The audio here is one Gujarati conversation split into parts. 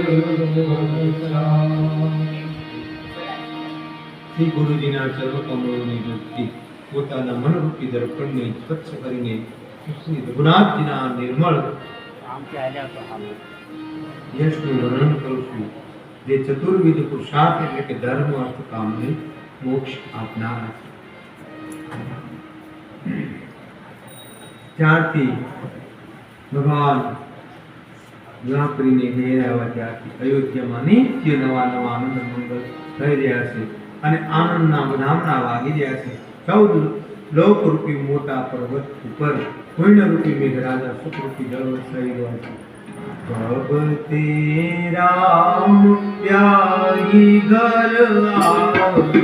શ્રી ગુરુજીના ચરણ કમળોની વૃત્તિ પોતાના મનરૂપી દર્પણને સ્વચ્છ કરીને શ્રી રઘુનાથજીના નિર્મળ યશનું વર્ણન કરું છું, જે ચતુર્વિધ પુરુષાર્થ એટલે કે ધર્મ અર્થ કામને મોક્ષ આપનાર છે. ત્યારથી ભગવાન દ્વાપરીને ઘેર આવ્યા ત્યારથી અયોધ્યામાં નિત્ય નવા નવા આનંદ મંગલ થઈ રહ્યા છે અને આનંદના વધામણા વાગી રહ્યા છે. 14 લોકરૂપી મોટા પર્વત ઉપર પુણ્યરૂપી મેઘરાજા સુખરૂપી જળ વરસાઈ રહ્યા છે. कब तेरा प्यारी घर आवे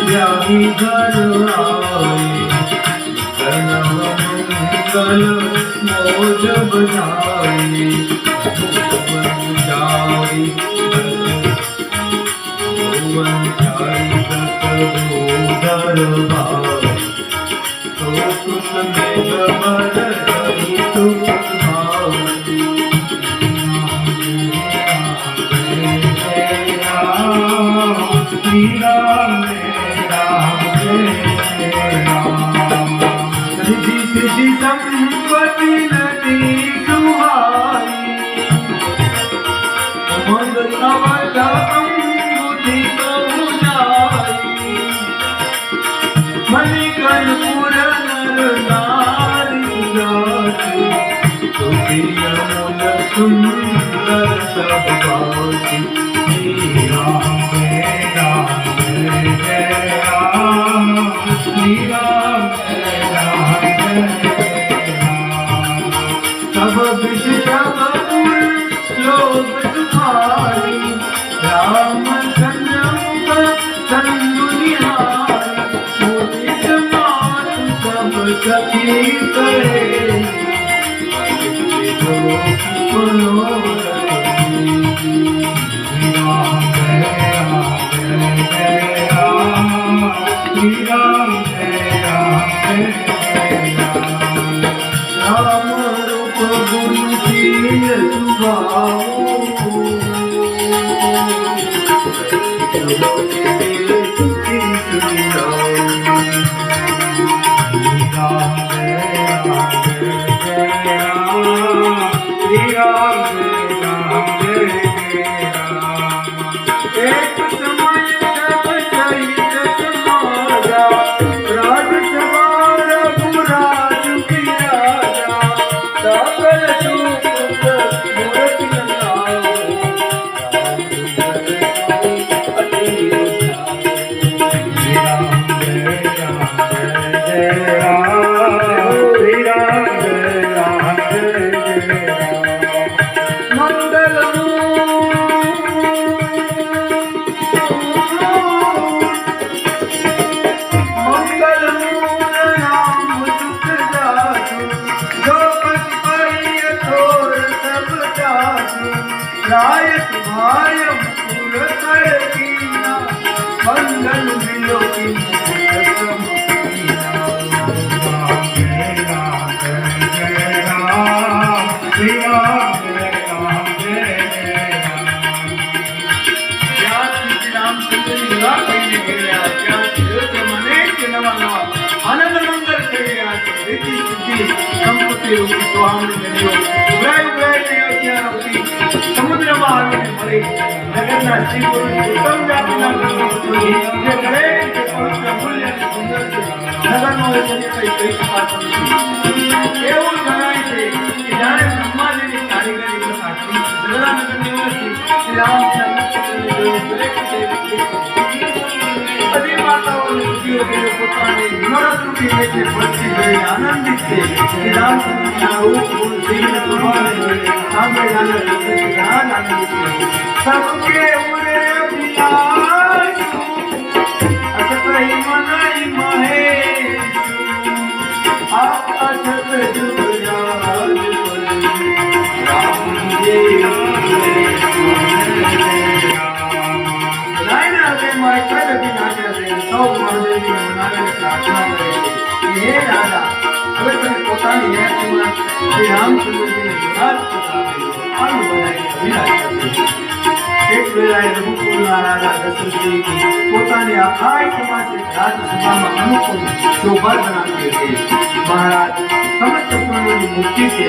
प्यारी घर आए कर्णव मंगल मोज बजाए भुवन चारी दर भाव तो सुख में खबर रही सुख भाव सिद्धि सिद्धि संपत्ति नदी सुहाई उमंग तवद अंगुठी को बुझाई मणिकर्पूर नर नारी जाति तो प्रिय मूल सुंदर सब बाती सब लोग तुम्हारी रामचंद्र सब सखी करे राम रूप गुणशील एक समय सब सहित समाजा राज सवार रघुराज की राजा सकल सुख मूर्ति लगाओ राय तुम्हारे मुकुर कर कीना मंगल मिलो की आनंद मंगल संपत्ति समुद्र मरे जगन्ना श्री गुरु उत्तम जाति करे मूल्य सुंदर नगर कई એવું જણાય છે કે જ્યારે બ્રહ્માજીની કારીગરી બતાવી જગન્નાથ નિવાસી શ્રી રામચંદ્ર બધી માતાઓને સુખીઓ દેવ પોતાની નરરૂપી રીતે ભક્તિ કરી આનંદિત છે શ્રી રામચંદ્રના રૂપ ગુણ શ્રીને પ્રમાણે સાંભળી આનંદિત છે सबके उरे अभिलाष अचत ही मनाई महेश आप अचत जुग राज राम जी પોતાની યાદમાં શ્રી રામચંદ્રજીને યુવરાજ આવું બનાવીને વિરાજ કર્યો. એક વેળાએ રઘુકુળના રાજા દશરથજી પોતાની આખાય સમાજે રાજસભામાં અનુકૂળ શોભા બનાવી હતી. મહારાજ સમસ્ત પ્રાણીની મુક્તિ છે.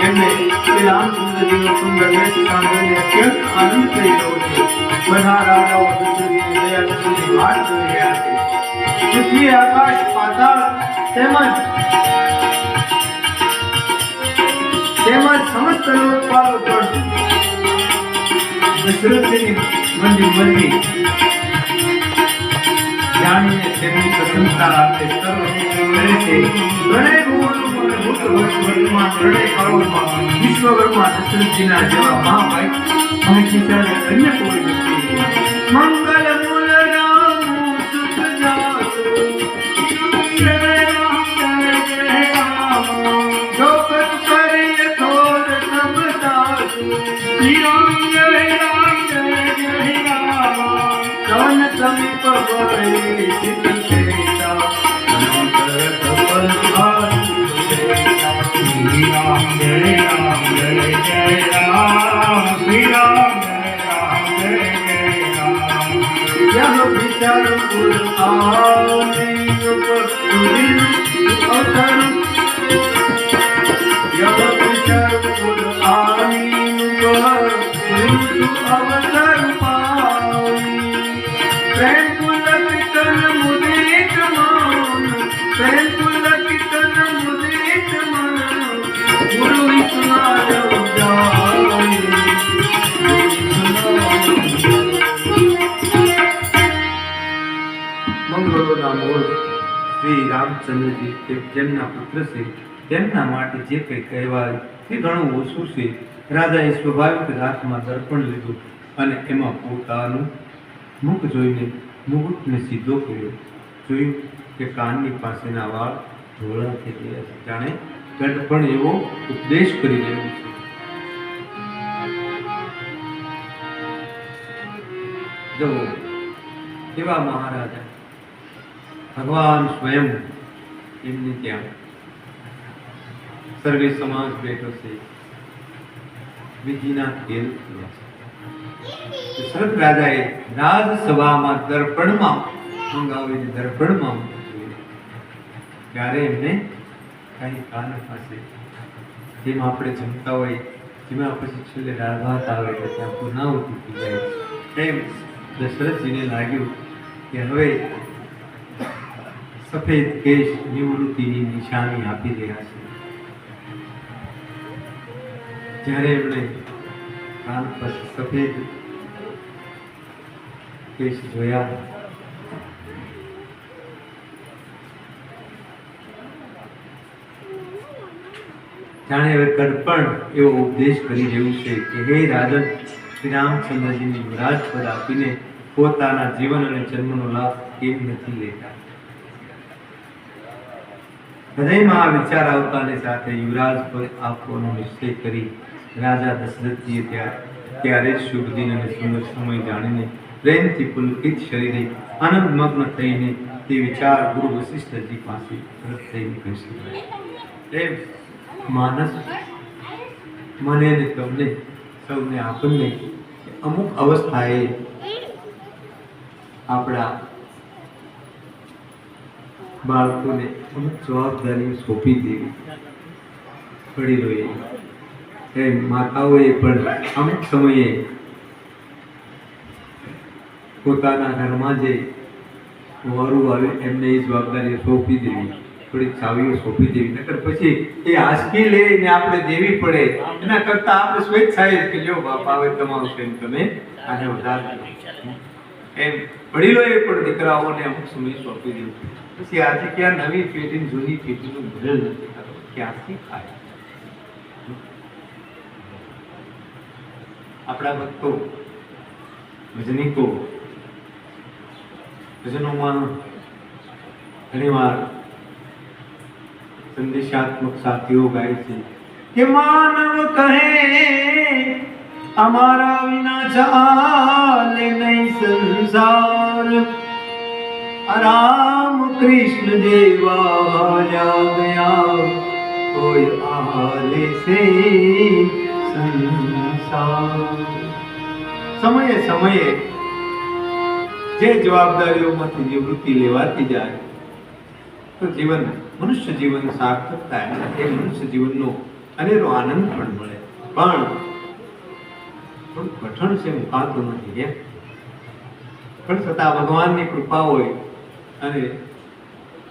એમને શ્રી રામચંદ્રજીનો સુંદર વેશ સાંભળીને અત્યંત આનંદ થઈ ગયો છે. બધા રાજાઓ દશરથજીની દયા દર્શનની વાટ જોઈ રહ્યા છે. પૃથ્વી, આકાશ, પાતાળ તેમજ સમસ્ત લોકપાલો પણ દશરથજીની મનની મરજી જાણીને તેમની પ્રશંસા આપે સર્વ કરે છે. ત્રણેય ભુવનોમાં અને ભૂત વર્તમાન ત્રણેય કાળોમાં વિશ્વકર્મા દશરથજીના જેવા મહાભાગ્યશાળી અન્ય કોઈ નથી. મંગલ મૂલ રામ સુખ જાતો જય રામ જય રામ જો કછ કરે થોર સબ તાસુ શ્રી રામ જય રામ જય રામ કવન સમીપ ભય સિદ્ધ સેતા અનંતર કપલ ભાતુ સેતા શ્રી રામ જય રામ જય જય રામ શ્રી રામ જય રામ જય જય રામ यह विचार पुर आने अवसर यह विचार पुर आने अवसर पाई प्रेम पुलक तन मुदित मान प्रेम पुलक तन मुदित मान गुरु सुनायो जाई મંગળોના મૂળ શ્રી રામચંદ્રજી તે જેમના પુત્ર છે તેમના માટે જે કંઈ કહેવાય તે ઘણું ઓછું છે. રાજાએ સ્વાભાવિક હાથમાં દર્પણ લીધું અને એમાં પોતાનું મુખ જોઈને મુગુટને સીધો કર્યો. જોયું કે કાનની પાસેના વાળ ધોળા થઈ ગયા છે. જાણે ગઢપણ એવો ઉપદેશ કરી રહ્યો છે. જો એવા મહારાજા ભગવાન સ્વયં એમની ત્યાં સર્વે સમાજ બેઠો છે. વિધિના ખેલ થયા છે. દશરથ રાજાએ રાજસભામાં દર્પણમાં મંગાવીને દર્પણમાં ત્યારે એમને કઈ કાન પાસે જેમ આપણે જમતા હોય જેમાં પછી છેલ્લે દાળ ભાત આવે એટલે ત્યાં પૂર્ણાહુતિ થઈ જાય તેમ દશરથજીને લાગ્યું કે હવે સફેદ કેશ નિવૃત્તિની નિશાની આપી રહ્યા છે. જ્યારે એમણે કાન પર સફેદ કેશ જોયા જાણે હવે કડપણ એવો ઉપદેશ કરી રહ્યું છે કે હે રાજન શ્રી રામચંદ્રજીની યુવરાજ પદ આપીને પોતાના જીવન અને જન્મનો લાભ કેમ નથી લેતા. હૃદયમાં આ વિચાર આવતાની સાથે યુવરાજ પદ આપવાનો નિશ્ચય કરી રાજા દશરથજીએ ત્યારે જ શુભ દિન અને સુંદર સમય જાણીને પ્રેમથી પુલકિત શરીરે આનંદમગ્ન થઈને તે વિચાર ગુરુ વશિષ્ઠજી પાસે તરત થઈને કહી માનસ મને ને તમને સૌને આપણને અમુક અવસ્થાએ આપણા બાળકોને અમુક જવાબદારીઓ સોંપી દેવી વડીલોએ એમ માતાઓએ પણ અમુક સમયે પોતાના ઘરમાં જે વરુ આવે એમને એ જવાબદારીઓ સોંપી દેવી, થોડીક ચાવીઓ સોંપી દેવી. નકર પછી એ આંચકી લઈને આપણે દેવી પડે એના કરતાં આપણે સ્વેચ્છાએ કે લ્યો બાપા હવે તમારું છે તમે આને વધારે એમ વડીલોએ પણ દીકરાઓને અમુક સમય સોંપી દેવું. પછી આજે ક્યાં નવી પેઢી જૂની પેઢીનું બદલ નથી થતો, ક્યાંથી થાય? આપણા ભક્તો ભજનીકો ભજનોમાં ઘણીવાર સંદેશાત્મક સાથીઓ ગાય છે કે માનવ કહે અમારા વિના ચાલે નહીં સંસાર, રામ કૃષ્ણ જેવા ગયા कोई आले से संसार। समये समये जे जवाबदारीओमांथी निवृत्ति लेवाती जाए तो जीवन मनुष्य जीवन सार्थक थाय। ए मनुष्य जीवननो अनेरो आनंद पण मळे। पण થોડું કઠણ છે, મુકાતું નથી કેમ? પણ છતાં ભગવાનની કૃપા હોય અને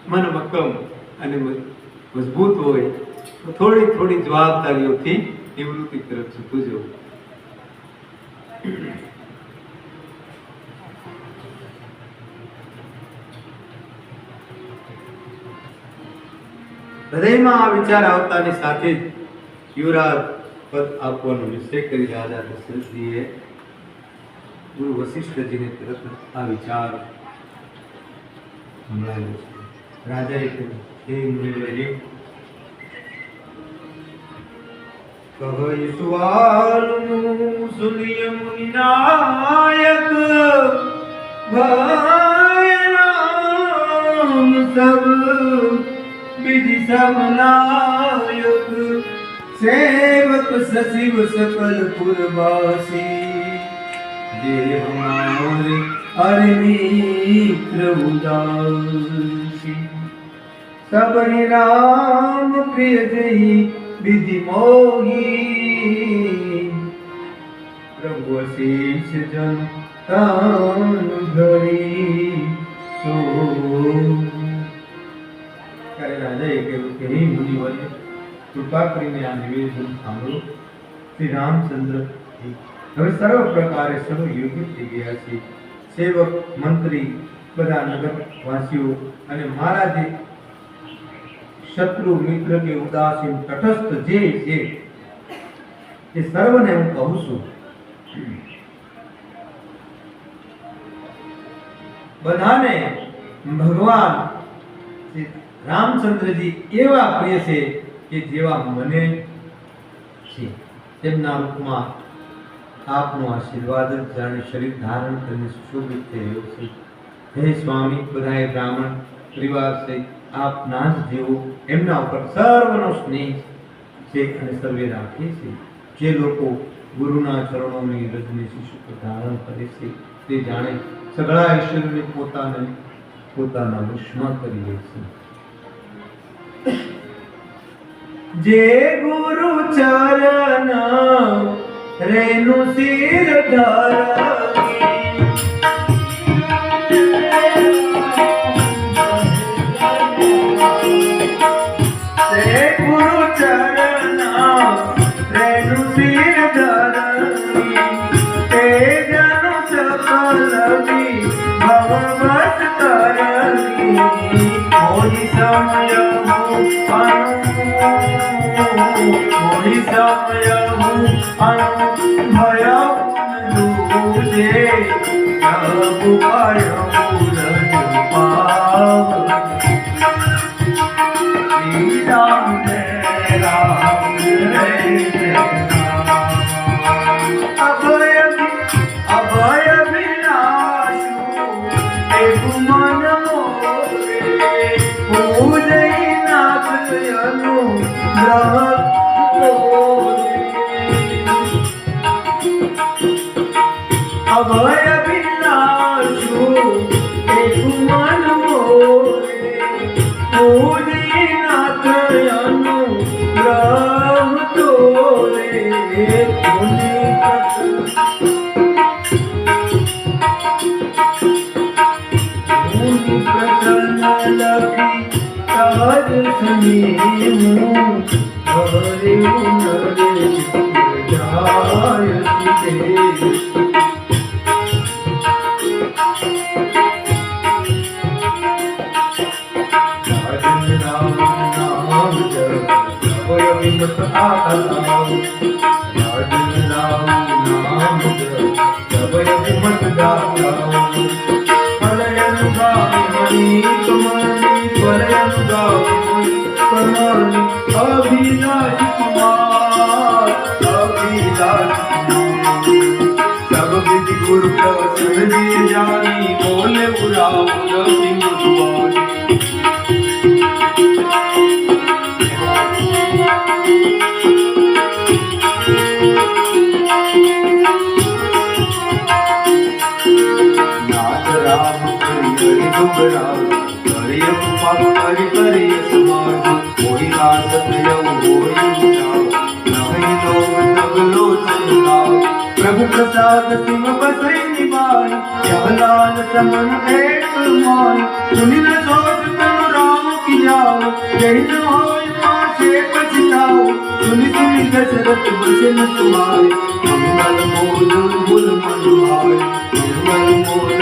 મન મક્કમ અને મજબૂત હોય તો થોડી થોડી જવાબદારીઓથી નિવૃત્તિ તરફ જતું જવું। હૃદયમાં આ વિચાર આવતાની સાથે જ યુવરાજ પદ આપવાનો નિશ્ચય કરી રાજા દશરથજીએ ગુરુ વશિષ્ઠજીને તરત આ વિચાર સંભળાવ્યો છે। રાજાએ કહ્યું, હે મુનિવર્ય, કહી સુવાલનું સુનિય મુનિનાયક ભય રામ સબ विधि सब नायक सेवक सचिव सकल पुरवासी जे हमारे अरमित्र उदासी सब राम प्रिय जही विधि मोही प्रभु शीश जन तान धरी सो। राजाए कहूं कि हे मुनिवर्य, कृपा करीने आ निवेदन सांभळो। श्री रामचंद्र હવે સર્વ પ્રકારે સર્વ યોગ્ય થઈ ગયા છે। સેવક, મંત્રી, બધા નગરવાસીઓ અને મારા જે શત્રુ, મિત્ર કે ઉદાસીન, તટસ્થ જે છે એ સર્વને હું કહું છું, બધાને ભગવાન રામચંદ્રજી એવા પ્રિય છે કે જેવા મને છે। તેમના રૂપમાં આપનો આશીર્વાદ જાણે શરીર ધારણ કરીને સુશોભિત થઈ રહ્યો છે। હે સ્વામી, બધાએ બ્રાહ્મણ પરિવાર સહિત આપના જ જેવો એમના ઉપર સર્વનો સ્નેહ છે અને સર્વે રાખે છે। જે લોકો ગુરુના ચરણોની રજને શિશુ પર ધારણ કરે છે તે જાણે સગળા ઈશ્વરને પોતાના વશમાં કરી લે છે। जे गुरु चरण रेणु सिर धरती, जे गुरु चरण रेणु सिर धरती, ते जनु सकल भगवत करती, मोहि समय मोहि समय भय दूजे सब भय पाव। श्री राम जय राम जय अभय अभय विनाशु एक मन मोरे पूजै नाथ अनुग्रह अभय विनाशु एक मन मोरे पूजै नाथ अनुग्रह तोरे। मुनि प्रसन्न लगी सहज समीहूँ, हरे नरे जाय सुदेव। राजन राम नाम जप भय विमत आलाओ, राजन राम नाम जप भय विमत आलाओ। फलयन गावि कमलि फलयन गावि कमलि अभिलाष कुमार अभिलाष सब विधि गुरु प्रसन्न जी जानी, बोले उराव रवि मुझवानी। બરાબર હરિય પાપ કરી કરી સમાજ કોઈ રાત પ્રિય હોય નહીં તો સગલો ચંદાવ પ્રભુ પ્રસાદ સિંહ બસઈ નિભાઈ જહલાલ સમન એક માય સુની ન સોચ તન રામ की जाओ जय न होय मासे पछताओ सुनी सुनी दशरथ वचन तुम्हारे मंगल मोल मूल मन भाई मंगल मोल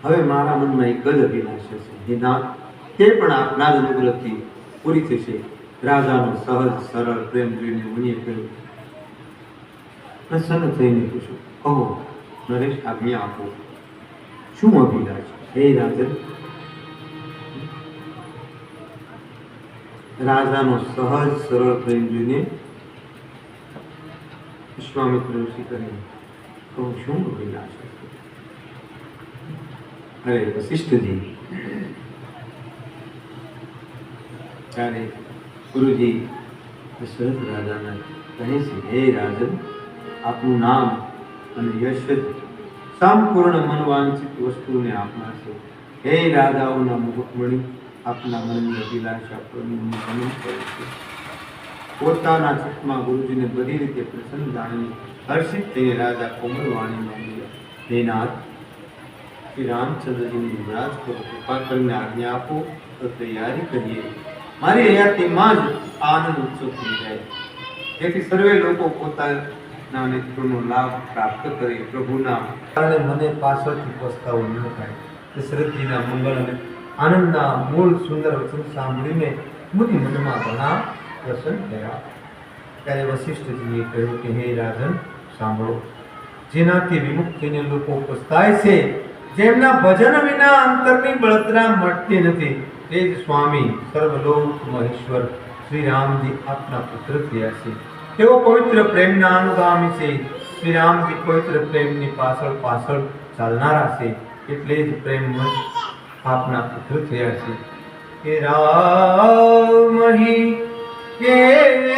હવે મારા મનમાં એક જ અભિલાષ છે હે નાથ તે પણ આપના જ અનુગ્રહથી પૂરી થશે રાજાનો સહજ સરળ પ્રેમ જોઈને મુનિએ કહ્યું પ્રસન્ન થઈને પૂછ્યું કહો નરેશ આજ્ઞા આપો શું અભિલાષ હે રાજન રાજાનો સહજ સરળ પ્રેમ જોઈને વિશ્વામિત્ર ઋષિ કહે કહો શું અભિલાષ અરે વશિષ્ઠજી ત્યારે ગુરુજી દશરથ રાજાને કહે છે હે રાજન આપનું નામ અને યશ સંપૂર્ણ મનવાંછિત વસ્તુને આપના છે હે રાજાઓના મુકુટમણી આપના મનની અભિલાષા પૂર્ણ કરે છે પોતાના ચિત્તમાં ગુરુજીને બધી રીતે પ્રસન્ન જાણી હર્ષિત થઈને રાજા કોમળ વાણીમાં બોલ્યા હે નાથ શ્રી રામચંદ્રજીની યુવરાજ પર કૃપા કરીને આજ્ઞા આપો તો તૈયારી કરીએ મારી હયાતીમાં જ આનંદ ઉત્સવ થઈ જાય જેથી સર્વે લોકો પોતાના નેત્રોનો લાભ પ્રાપ્ત કરે પ્રભુના કારણે મને પાછળથી પસ્તાવો ન થાય દશરથજીના મંગળ અને આનંદના મૂળ સુંદર વચન સાંભળીને મુનિ મનમાં ઘણા પ્રસન્ન થયા ત્યારે વશિષ્ઠજીએ કહ્યું કે હે રાજન સાંભળો જેનાથી વિમુખ થઈને લોકો પસ્તાય છે જેમના ભજન વિના અંતરની બળતરા મળતી નથી તે જ સ્વામી સર્વલોક મહેશ્વર શ્રી રામજી આપના પુત્ર થયા છે તેઓ પવિત્ર પ્રેમના અનુગામી છે શ્રી રામજી પવિત્ર પ્રેમની પાછળ પાછળ ચાલનારા છે એટલે જ પ્રેમમાં આપના પુત્ર થયા છે કે રામહી કેવલ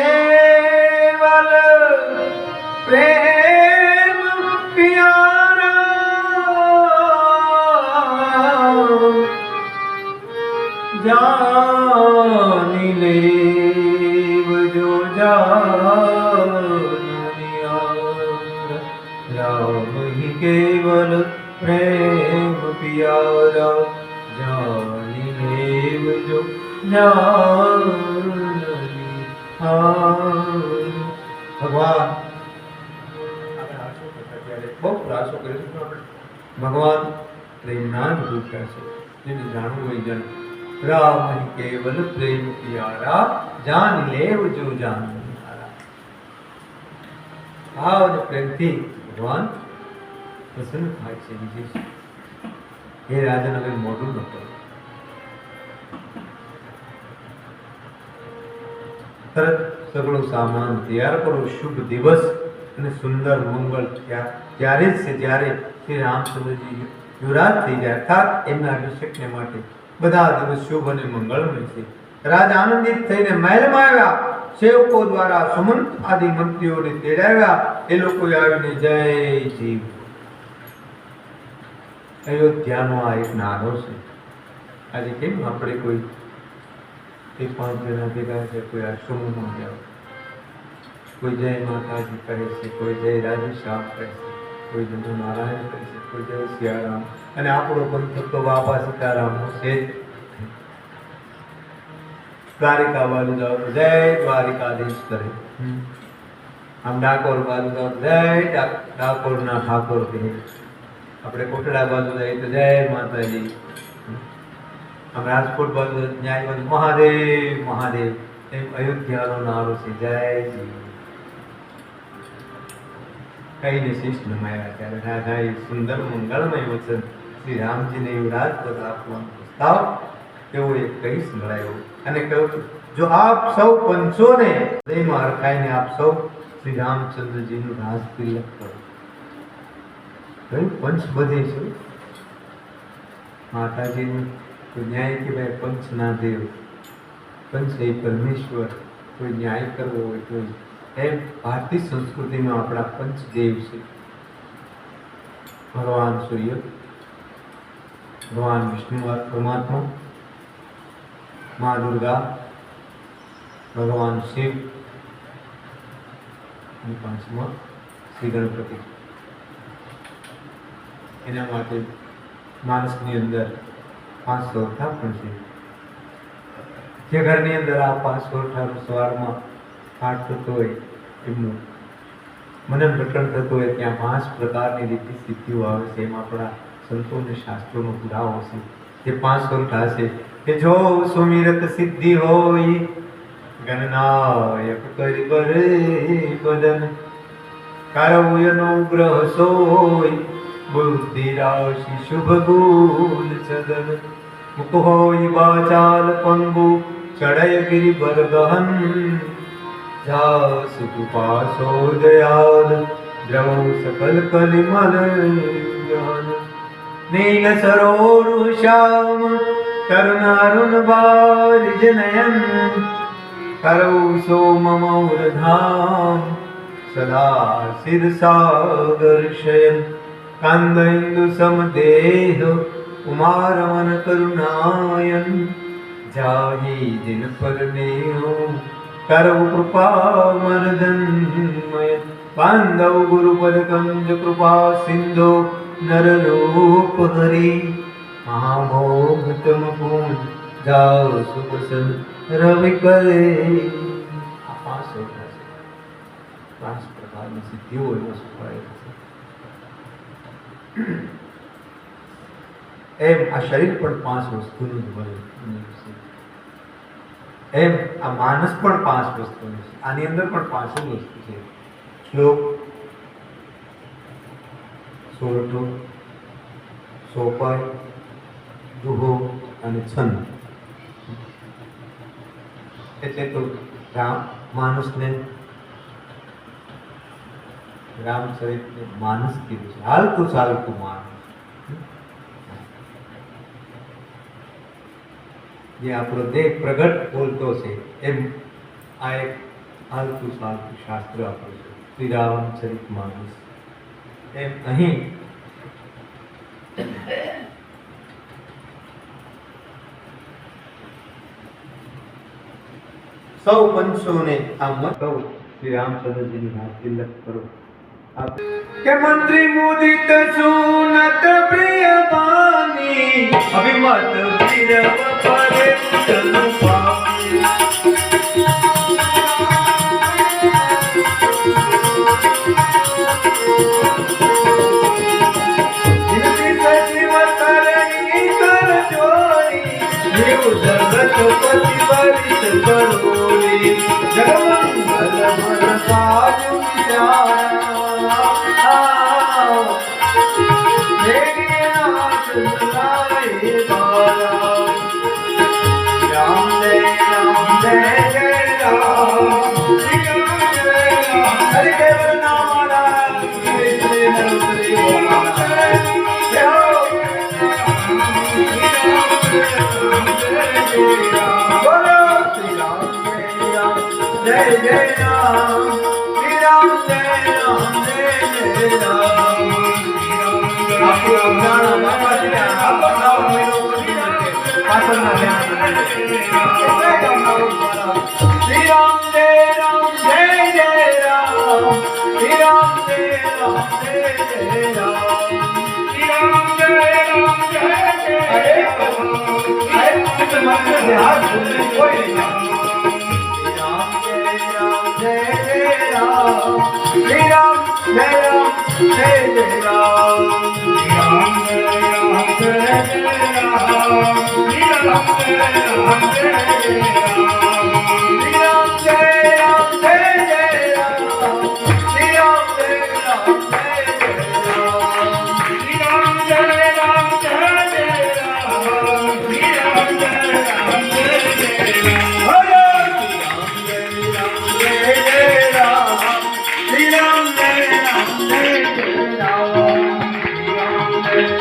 પ્રેમ પ્યારા જાની લેવ જો રામ ही केवल प्रेम प्यारा जानी लेव जो ભગવાન બહુ પ્રયાસો કરે છે ભગવાન પ્રેમના જ ભૂખ્યા છે જેને જાણવું હોય જન રામ ही केवल प्रेम प्यारा जान लेव जो जान भाव અને પ્રેમથી ભગવાન પ્રસન્ન થાય છે બીજી હે રાજન હવે મોઢું ન કરો તરત સગળો સામાન તૈયાર કરો શુભ દિવસ અને સુંદર મંગળ ત્યારે જ છે જ્યારે શ્રી રામચંદ્રજી યુવરાજ થઈ જાય અર્થાત એમના અભિષેકને માટે બધા દિવસ શુભ અને મંગળમય છે રાજા આનંદિત થઈને મહેલમાં આવ્યા સેવકો દ્વારા સુમંત આદિ મંત્રીઓને તેડાવ્યા એ લોકો આવીને જય જીવ અયોધ્યાનો આ એક નારો છે આજે કેમ આપણે કોઈ એક પાંચ જણા ભેગા છે કોઈ આ સમૂહમાં જાઓ કોઈ જય માતાજી કહે છે કોઈ જય રાજેશ્યામ કહે છે કોઈ જય નારાયણ કહે છે કોઈ જય સિયારામ અને આપણો પંથ તો બાબા સીતારામનો છે દ્વારિકા બાજુ જાઓ તો જય દ્વારિકાધીશ કરે આમ ડાકોર બાજુ જાઓ જય ડાકોરના ઠાકોર કહે આપણે કોટડા બાજુ જઈએ તો જય માતાજી આમ રાજકોટ બાજુ ન્યાય બાજુ મહાદેવ મહાદેવ એમ અયોધ્યાનો નારો છે જય જી કહીને શીશ નમાયા ત્યારે રાજાએ સુંદર મંગળમય વચન શ્રી રામજીને યુવરાજ પદ આપવાનો પ્રસ્તાવ તેઓએ કહી સંભળાયો અને કહ્યું જો આપ સૌ પંચોને હૃદયમાં હરખાઈને આપ સૌ શ્રી રામચંદ્રજીનું રાજ તિલક કરો કયું પંચ બધે છે માતાજીનું તો ન્યાય કે ભાઈ પંચના દેવ પંચ એ પરમેશ્વર કોઈ ન્યાય કરવો હોય તો એમ ભારતીય સંસ્કૃતિમાં આપણા પંચદેવ છે. ભગવાન સૂર્ય, ભગવાન વિષ્ણુ પરમાત્મા, મા દુર્ગા, ભગવાન શિવ અને પાંચમા શ્રી ગણપતિ. એના માટે માણસની અંદર 5 સોરઠા પણ છે. જે ઘરની અંદર આ 5 સોરઠાનો સવારમાં પાઠ થતો હોય, એમનું મનન રટણ થતું હોય, ત્યાં 5 પ્રકારની રીતિ સિદ્ધિઓ આવે છે. એમાં આપણા સંતો અને શાસ્ત્રોનો પુરાવો છે. જે 5 સોરઠા છે કે જો સુમિરત સિદ્ધિ હોય, ગણનાયક કરી બરે બદન, કારવયનો ગ્રહ સોય, બુદ્ધિ રાશિ શુભ ગુણ ચદન, મુખ હોય વાચાલ પંગુ, ચડય ગિરિબર ગહન, જાસુ કૃપા સો દયાલ, દ્રવ સકલ કલિમલ જ્ઞાન, નીલ સરોરુ શ્યામ, તરુણ અરુણ બારિજ નયન, કરૌ સો મમૌર ધામ, સદા સિર સાગર શયન, કાંદ ઇન્દુ સમદેહ, ઉમારમન કરુણાયન, જાહી દિન પર નેહો, કરવ કૃપા મર્દનમય, બાંધવ ગુરુપદ કંજ કૃપા સિંધો, નર રૂપ હરી, મહામોહ તમ પૂન, જાઓ સુપસન રવિ કરે. આ 5 સોરઠા છે. 5 પ્રકારની સિદ્ધિઓ એમાં સુખાયેલી છે. એમ આ શરીર પણ 5 વસ્તુનું જ બનેલું છે. એમ આ માનસ પણ 5 વસ્તુનું છે. આની અંદર પણ 5 વસ્તુ છે. શ્લોક, સોરઠો, સોપાઈ, દુહો અને છંદ. એટલે તો માનસને, રામચરિતને માનસ કીધું છે. હાલતું ચાલતું માનસ, જે આપણો દેહ પ્રગટ બોલતો છે, એમ આ એક હાલતું ચાલતું શાસ્ત્ર આપણું છે, શ્રી રામચરિત માનસ. એમ અહીં સૌ પંચોને આ મત કહું, શ્રી રામચંદ્રજીની વાત તિલક કરો. કે મંત્રી મુદિત સુનત પ્રિય બાની, અભિમત વિરવ પરે ચલુ પામી, સજીવ તરણી કર ચોરી, જીવ જગત પતિ પરિત કરોરી, જગમંગલ મન કાજુ વિચારા, દેવીનાથ લાય બાલા, રામ જય જય રામ, શ્રી રામ જય રામ, હરિ દેવ નામ રામ, શ્રી નરસરી બોલા, જય હો બોલો શ્રી રામ જય જય રામ, શ્રી રામ જય રામ, જય જય રામ. આપણું અમદાણા બાપાજી આખો નામ મહિનો કરી નાખે પાછળના ધ્યાન શ્રી રામ જય રામ, જય જય રામ, શ્રી રામ જય રામ, જય જય રામ, શ્રી રામ જય રામ, જય જય રામ. હાથ બોલે કોઈ નહીં. श्री राम जय राम, जय जय राम, श्री राम जय राम, जय जय राम, श्री राम जय राम, जय जय राम, श्री राम जय राम, जय जय राम, श्री राम जय राम, जय जय राम, श्री राम जय राम, जय जय राम, श्री राम जय राम, जय जय राम. श्री राम जय राम, जय जय राम, श्री राम जय राम, जय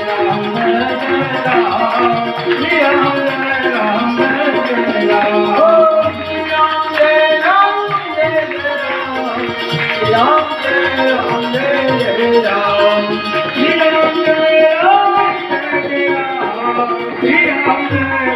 जय राम, श्री राम जय राम, जय जय राम, श्री राम जय राम, I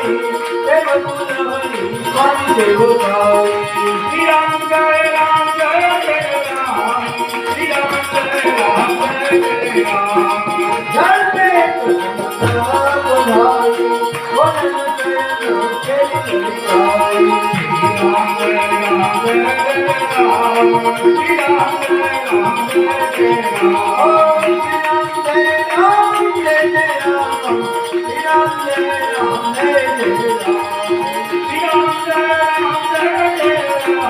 हे मधुर हरि स्वामी देव गाई श्री राम जय राम जय जय राम श्री राम जय राम जय जय राम जय पे भाई बोलन चरण के गाई श्री राम जय राम जय जय राम श्री राम जय राम जय जय राम श्री राम जय राम जय जय राम श्री राम जय राम जय जय राम श्री राम जय राम जय जय राम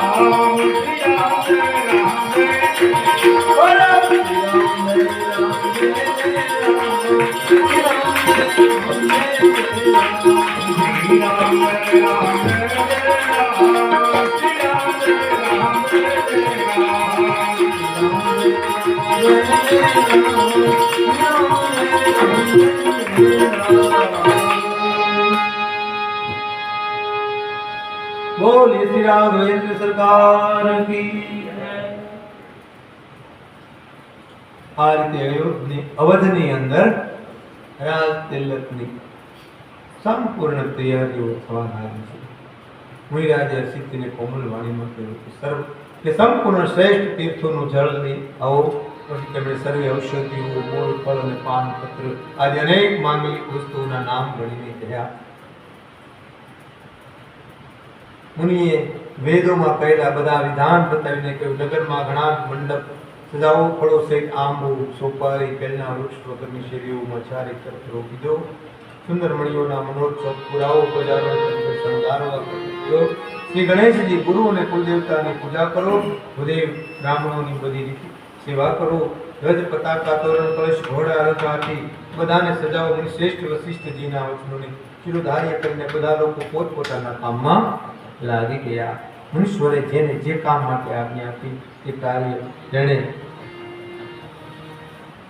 श्री राम जय राम जय जय बोलो श्री राम जय राम जय जय राम श्री राम जय राम जय जय राम श्री राम जय राम जय जय राम श्री राम जय राम जय जय बोलिए श्री राघवेंद्र सरकार की आ રીતે અવધની અંદર રાજ તિલકની સંપૂર્ણ તૈયારીઓ થવા લાગી છે. મુનિરાજે અસિતને કોમલ વાણીમાં કહ્યું કે સર્વ કે સંપૂર્ણ શ્રેષ્ઠ તીર્થોનું જળ લઈ આવો. પછી તેમણે સર્વે ઔષધિઓ મૂળ ફળ અને પાન પત્ર આદિ અનેક માંગલિક વસ્તુઓના નામ ગણીને કહ્યા. મુનિએ વેદોમાં કહેલા બધા વિધાન બતાવીને કહ્યું નગરમાં ઘણા મંડપ સજાઓ, ફળો સહિત આંબો, સોપારી, કેળના વૃક્ષ વગરની શેરીઓમાં ચારે તરફ રોકી દો. સુંદર મણીઓના મનોત્સવ પુરાવો, બજારો શણગારો. શ્રી ગણેશજી ગુરુ અને કુલદેવતાની પૂજા કરો. ભૂદેવ બ્રાહ્મણોની બધી રીતે સેવા કરો. ધ્વજ પતાકા તોરણ કળશ ઘોડા રથ હાથી બધાને સજાવો. અને શ્રેષ્ઠ વશિષ્ઠજીના વચનોને શિરોધાર્ય કરીને બધા લોકો પોતપોતાના કામમાં લાગી ગયા. મનુષ્યરે જેને જે કામ માટે આજ્ઞા આપી તે કાર્ય તેણે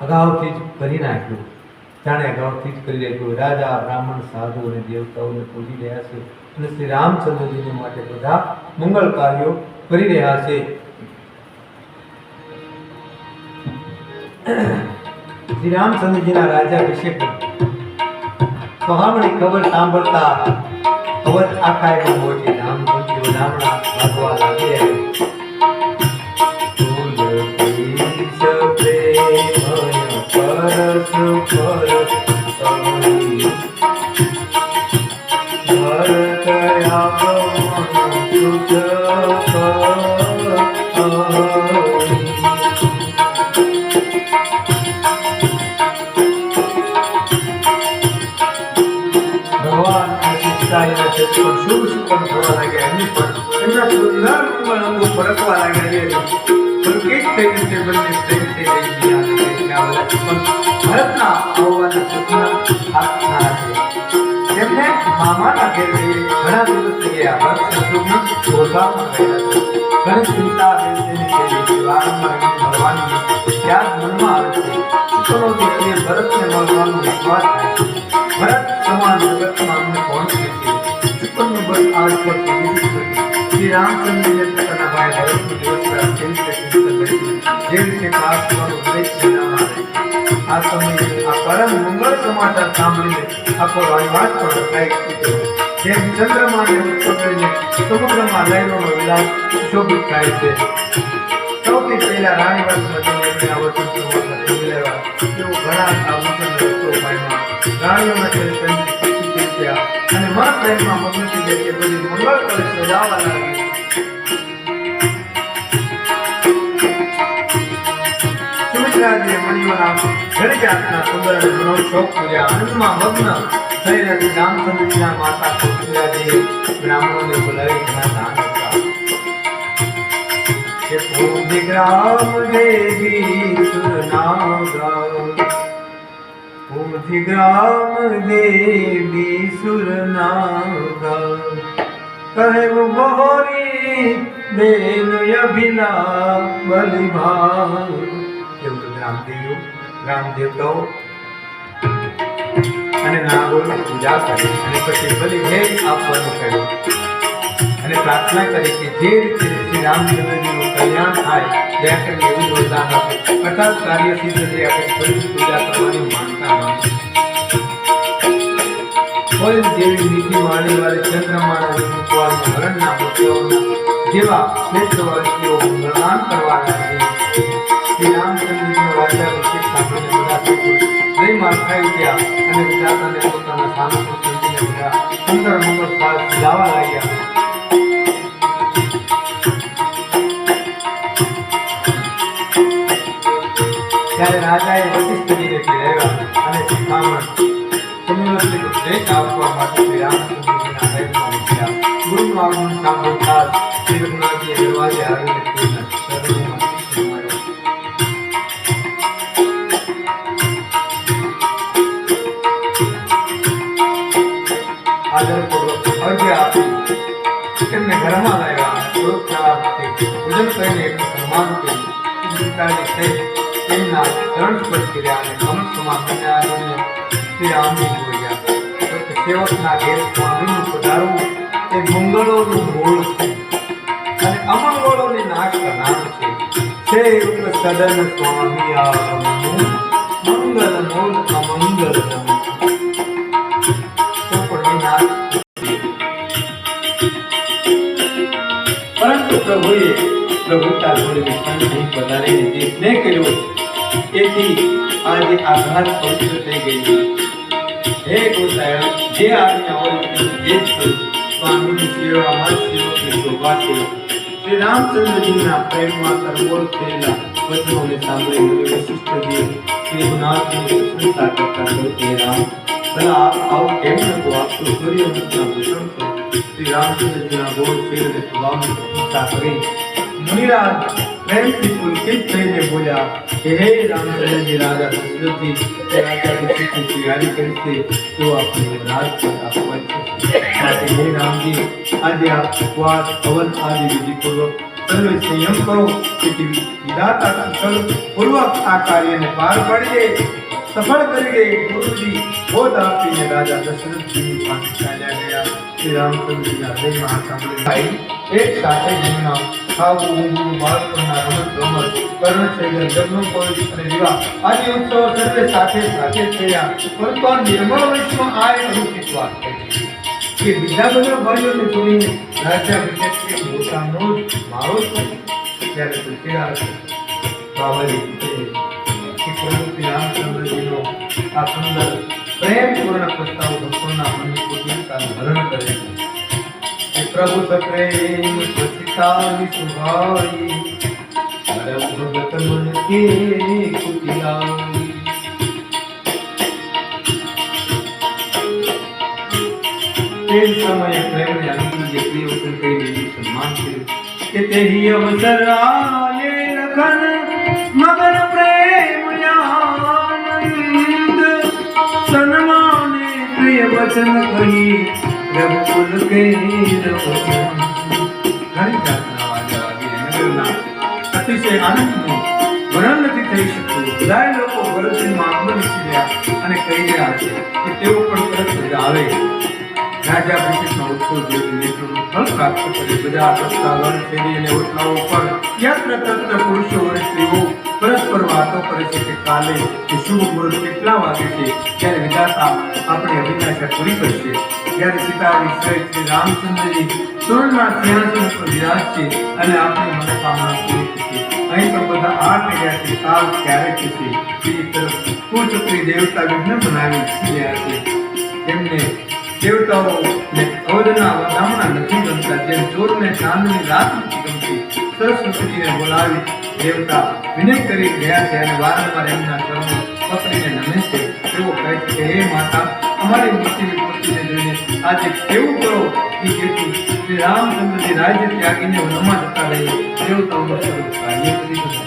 અગાઉથી જ કરી નાખ્યું. જાણે અગાઉથી જ કરી નાખ્યું. રાજા, બ્રાહ્મણ, સાધુ અને દેવતાઓને પૂજી રહ્યા છે અને શ્રી રામચંદ્રજીને માટે બધા મંગળ કાર્યો કરી રહ્યા છે. શ્રી રામચંદ્રજીના રાજ્યાભિષેક સોહામણી ખબર સાંભળતા અવધ આખા એમાં મોટી ધામધૂમથી વધામણા વાગવા લાગી. મામાના ઘેરે ઘણા દિવસ થઈ ગયા. ભગવાનની ચિંતા મળવાની ત્યાર મનમાં આવે છે. શુક્રનો ભરતને મળવાનો વિશ્વાસ થાય છે. ભરત સમાન જગતમાં અમને કોણ છે? શુક્રનું બળ આજ પર શ્રી રામચંદ્રને પોતાના ભાઈ ભરતનો દિવસ જે રીતે ખાસ આ સમયે આ પરમ મંગળ સમાચાર સાંભળીને આખો વાણીવાદ પણ થાય. જેમ ચંદ્રમાને ઉત્પન્ન સમુદ્રમાં લહેરોનો વિલાસ શોભિત થાય છે. સૌથી પહેલા રાણીવાસમાં જઈને આ વચન લેવા તેઓ ઘણા આ વચન રસ્તો પામ્યા. રાણીઓના ચરિત્ર અને મન પ્રેમમાં મગ્ન થઈ જાય તે બધી મંગળ કરે સજાવવા લાગી. સુમિત્રાજીએ મણીઓના ઘણી જાતના સુંદર અને મનોહર શોખ પૂર્યા. આનંદમાં મગ્ન થઈ રહ્યા રામચંદ્રજીના માતા કૌશલ્યાજીએ બ્રાહ્મણોને બોલાવી ઘણા દાન આપ્યા. કે પૂજ્ય ગ્રામ દેવી સુરનાગા, પૂજ્ય ગ્રામ દેવી સુરનાગા, કહેવું મોરી દેન અભિલા બલિભાગ. એવું કે ગ્રામદેવતાઓ અને નાગોની પૂજા કરી અને પછી બલિ ભેટ આપવાનું કહ્યું અને પ્રાર્થના કરી કે જે રીતે શ્રી રામચંદ્રજીનું કલ્યાણ થાય ત્યાં કરીને એવું વરદાન આપે. અર્થાત કાર્ય સિદ્ધ થઈ આપણે ફરી પૂજા કરવાની માનતા માની. કોઈ જેવી મીઠી વાણી વાળી ચંદ્રમાના મૂકવાના હરણના બચ્ચાઓના જેવા ક્ષેત્રવાસીઓ પ્રદાન કરવાના છે. શ્રી રામચંદ્રજીનો રાજ્યાભિષેક સાંભળીને બધા જય માથાએ ગયા અને વિધાતાને પોતાના સામું સમજીને બધા સુંદર મંગળ સ્થળ સજાવવા લાગ્યા. ત્યારે રાજાએ વશિષ્ઠજીને તેડાવ્યા અને શિખામણ સમુદ્રથી ઉપદેશ આપવા માટે શ્રી રામચંદ્રજીના દરબારમાં મૂક્યા. ગુરુનું આગમન સાંભળતા શ્રી રઘુનાથજીએ દરવાજે આવીને તેમના ચરણોમાં શીશ નમાયો. આદરપૂર્વક અર્ઘ્ય આપી તેમને ઘરમાં લાવ્યા. ભોજન કરીને એમનું સન્માન કર્યું. પિતાજી સહિત તેમના શરણ સ્પર્શ કર્યા અને કમળ સમાન બન્યા. શ્રી રામજી બોલ્યા, સેવકના ઘેર સ્વામીનું પધારવું એ મંગળોનું મૂળ છે અને અમંગળોને નાશ કરનાર છે. સેવક સદન સ્વામી આગમનું મંગલ મૂળ અમંગલ નમ. પરંતુ પ્રભુએ પ્રભુતા જોડે નહીં પધારીને જે સ્નેહ કર્યો એથી આજે આઘાત પવિત્ર થઈ ગઈ. હે ગોસાયણ, જે આજ્ઞા હોય તે જ કરું. સ્વામીની સેવામાં સેવકની શોભા છે. શ્રી રામચંદ્રજીના પ્રેમમાં તરબોળ થયેલા વચનોને સાંભળી મને વશિષ્ઠજીએ શ્રી રઘુનાથજીની પ્રશંસા કરતા કહ્યું, હે રામ, ભલા આવું કેમ નતું? આપ તો સૂર્યવંશના ભૂષણ છો. શ્રી રામચંદ્રજીના ગોળ શરીરને સ્વભાવની પ્રશંસા કરી મુનિરાજ પ્રેમથી પુલકિત થઈને બોલ્યા કે હે રામચંદ્રજી, રાજા દશરથજી રાજ્યાભિષેકની તૈયારી કરી છે તો આપણે રાજ પર આપવા છે. માટે હે રામજી, આજે આપ ઉપવાસ હવન આદિ વિધિપૂર્વક સર્વે સંયમ કરો તેથી વિધાતા કુશળ પૂર્વક આ કાર્યને પાર પાડીએ સફળ કરી દે. ગુરુજી બોધ આપીને રાજા દશરથજીની પાસે ચાલ્યા ગયા. શ્રી રામચંદ્રજીના હૃદયમાં સાંભળી એક સાથે જન્મના ખાવું ઊંઘવું બાળપણના રમત ગમત કર્ણછેદન જન્મ પવિત્ર અને વિવાહ આદિ ઉત્સવો સર્વે સાથે સાથે થયા. પરંતુ આ નિર્મળ વયસમાં આ એક અનુચિત વાત થઈ કે બીજા બધા ભાઈઓને જોઈને રાજ્યાભિષેક પોતાનો જ મારો જ ત્યારે પૃથ્વીરાજ સ્વાભાવિક છે કે પ્રભુ શ્રી રામચંદ્રજીનો આ સુંદર પ્રેમપૂર્ણ પ્રસ્તાવ ભક્તોના મનની કુટિલતાનું હરણ કરે છે. પ્રભુ સપ્રેમ પ્રસિતાની સુભાઈ પરમ ભગત મન કે કુટિલાઈ. તે સમયે પ્રેમને અનુકૂળ જે પ્રિય વચન કહી દીધું સન્માન કર્યું કે તે ही अवसर आए लखन मगन प्रेम आनंद सन्माने प्रिय वचन कही रघुकुल के घણી જાતના વાજા વાગી નગરના અતિશય આનંદનું વર્ણન નથી થઈ શકતું. બધા લોકો ભરતજીમાં આગમન ઈચ્છી રહ્યા અને કહી રહ્યા છે કે તેઓ પણ તરત આવે. રાજ્યાભિષેકનો ઉત્સવ જેવી નેત્રોનું ફળ પ્રાપ્ત કરી બધા રસ્તા વન શેરી અને ઓટલાઓ પર યત્ર તત્ર પુરુષો અને સ્ત્રીઓ પરસ્પર વાતો કરે છે કે કાલે કે શુભ મુહૂર્ત કેટલા વાગે છે, ત્યારે વિધાતા આપણી અભિલાષા પૂરી કરશે. જ્યારે સીતાજી સહિત શ્રી રામચંદ્રજી સુવર્ણના સિંહાસન પર વિરાજશે અને આપણી મનોકામના પૂરી થશે. અહીં તો બધા આ કર્યા છે કાલ ક્યારે થશે. બીજી તરફ કુચક્રી દેવતા વિઘ્ન બનાવી રહ્યા છે. એમને દેવતાઓને અવધના વધામણા નથી ગમતા. જેમ ચોરને ચાંદની રાત નથી ગમતી. સરસ્વતીજીને બોલાવી દેવતા વિનય કરી ગયા છે અને વારંવાર એમના ચરણો પકડીને નમે છે. તેઓ કહે છે કે હે માતા, અમારી મૂર્તિની મૂર્તિને જોઈને આજે કેવું કરો કે જેથી શ્રી રામચંદ્રજી રાજ્ય ત્યાગીને વનમાં જતા રહે. દેવતાઓનું સ્વરૂપ કાર્ય કરી શકે.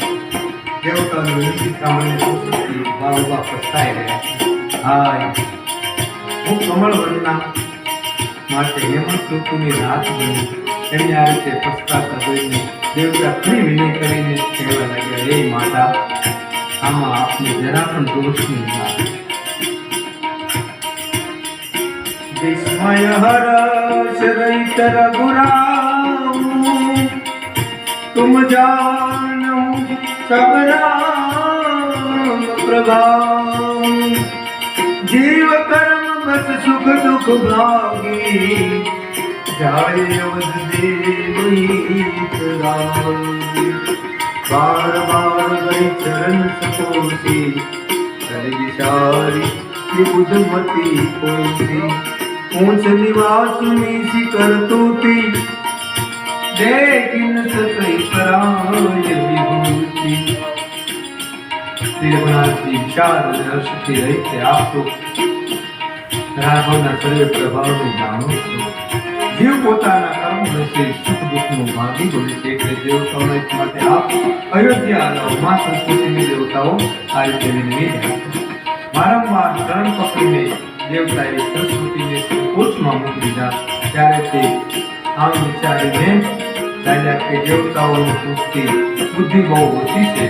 દેવતાઓની વિનંતી સાંભળીને સરસ્વતી બાબા પસ્તાઈ રહ્યા છે. હાય, હું કમળ વર્ણના માટે હેમંત ઋતુની રાત બની. એમને આ રીતે પસ્તાતા જોઈને દેવતા ફરી વિનય કરીને કહેવા લાગ્યા, હે માતા, આમાં આપને જરા પણ દોષ નહીં. વિસ્મય હર્ષ રહિત રઘુરામ तुम जानो सब राम प्रभाव जीव कर्म कस सुख दुख भागी जाए अवध देव बार बार गए चरण सपोसी हरि विचारी बुद्धमती कोसी ऊंच निवास में शिखर तूती लेकिन सतई पराय विभूति। श्री रघुनाथ जी विचार हर्ष की रही थे। आप तो राघवના સર્વે પ્રભાવને જાણો છો। જીવ પોતાના કર્મોથી સુખ દુઃખનો ભાગી બને છે એટલે દેવતાઓને માટે આપ અયોધ્યા આવો। માં સંસ્કૃતિની દેવતાઓ આ રીતે વિનવી વારંવાર શરણ પકડીને દેવતાએ સંસ્કૃતિને કોચમાં મૂકી દીધા। ત્યારે તે આમ વિચારીને ચાલ્યા કે દેવતાઓની સૃષ્ટિ બુદ્ધિ બહુ ઓછી છે,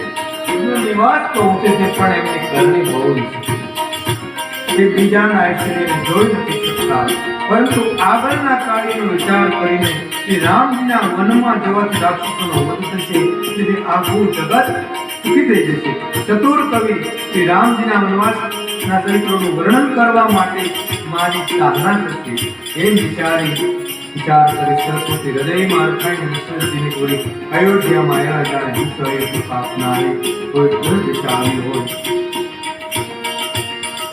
એમનો નિવાસ તો ઊંચે છે પણ એમની કરણી બહુ નીચી છે। એ બીજાના ઐશ્વર્યને જોઈ નથી શકતા, પરંતુ આગળના કાર્યનો વિચાર કરીને કે રામજીના વનમાં જવાથી રાક્ષસોનો વધ થશે, તેથી આખું જગત સુખી થઈ જશે। ચતુર કવિ શ્રી રામજીના વનવાસના ચરિત્રોનું વર્ણન કરવા માટે મારી સાધના કરશે એમ વિચાર કરી સરસ્વતી હૃદયમાં અર્થાઈને વિશ્વજીની ગોળી અયોધ્યામાં આવ્યા જાણે વિશ્વએ આપનારે કોઈ દુર્દશાવી હોય।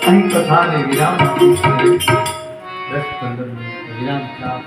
અહીં કથાને વિરામ 10-15 મિનિટ વિરામ ચા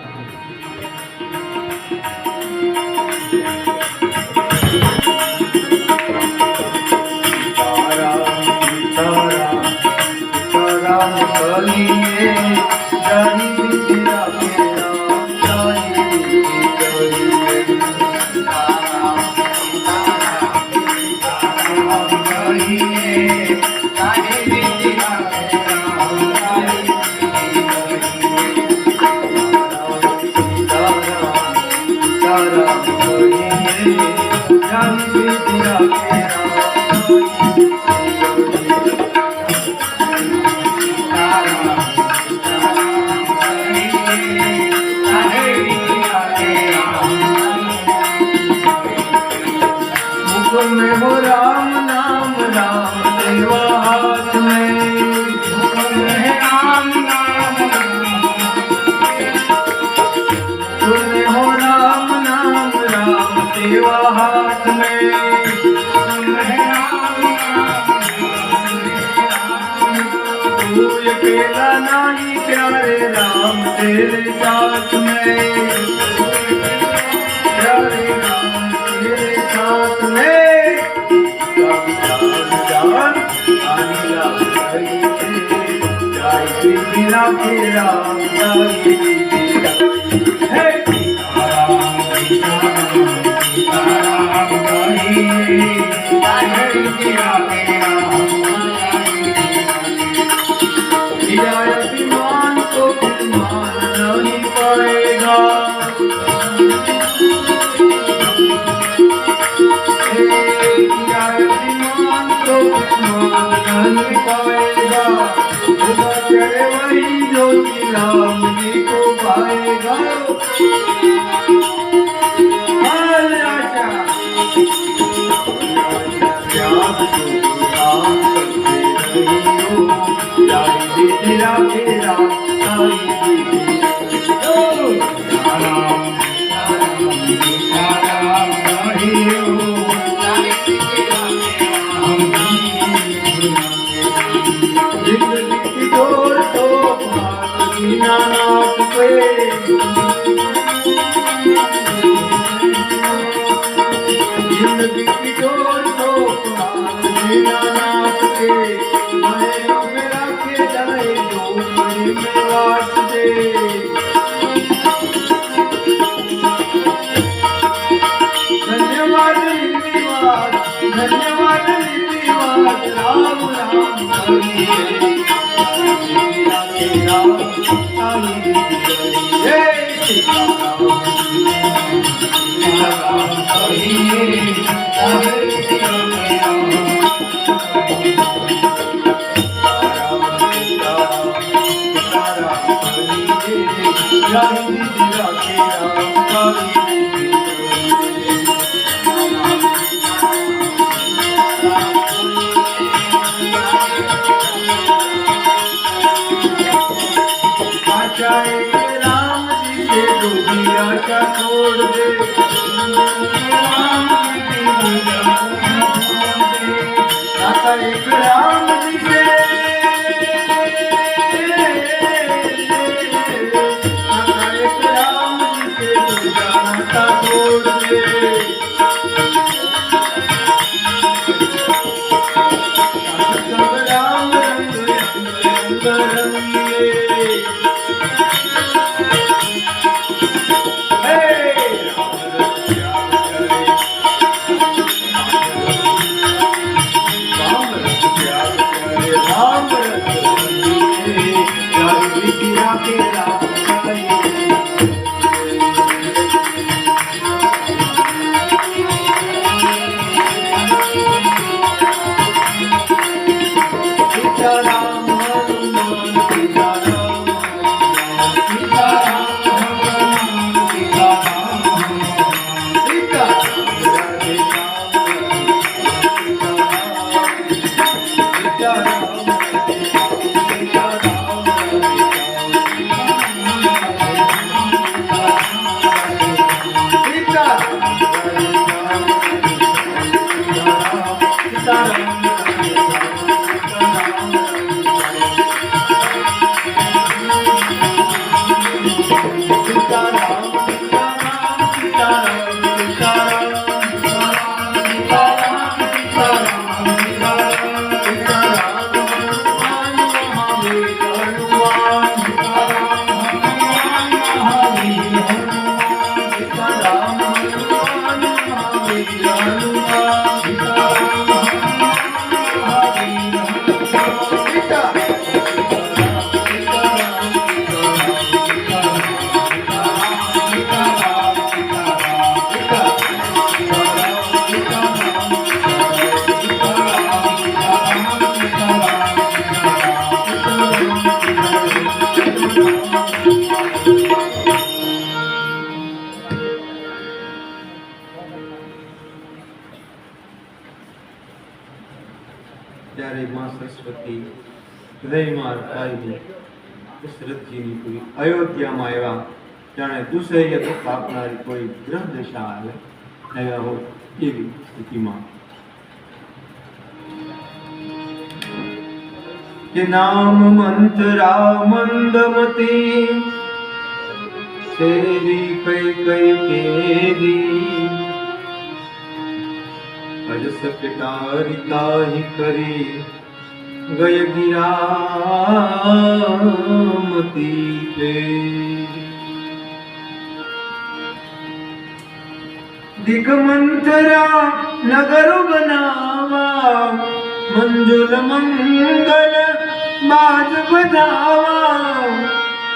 से डूबी आशा छोड़ दे, नाता एक राम जी से, नाता एक राम जी से दूजा नाता छोड़ दे। सब राम रंग रंग रंगिए, ત્યારે માં સરસ્વતી હૃદયમાં રખાઈને દશરથજીની પૂરી અયોધ્યામાં આવ્યા, જાણે દુસૈય દુઃખ આપનારી કોઈ ગ્રહ દશા આવ્યા હોય એવી સ્થિતિમાં કે નામ મંત્રા મંદમતી તેરી કઈ કઈ કેરી अजस पिटारिता ही करी गय गिरामती पे दिगमंतरा नगर बनावा मंजुल मंगल बाज बजावा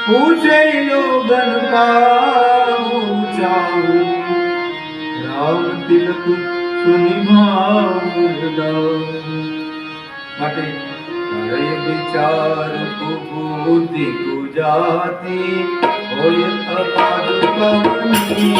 पूछे लोगन का ऊंचाऊ राम तिलक માટે હૃદય વિચાર બુદ્ધિ ગુજાતી હોય અપાદ પવની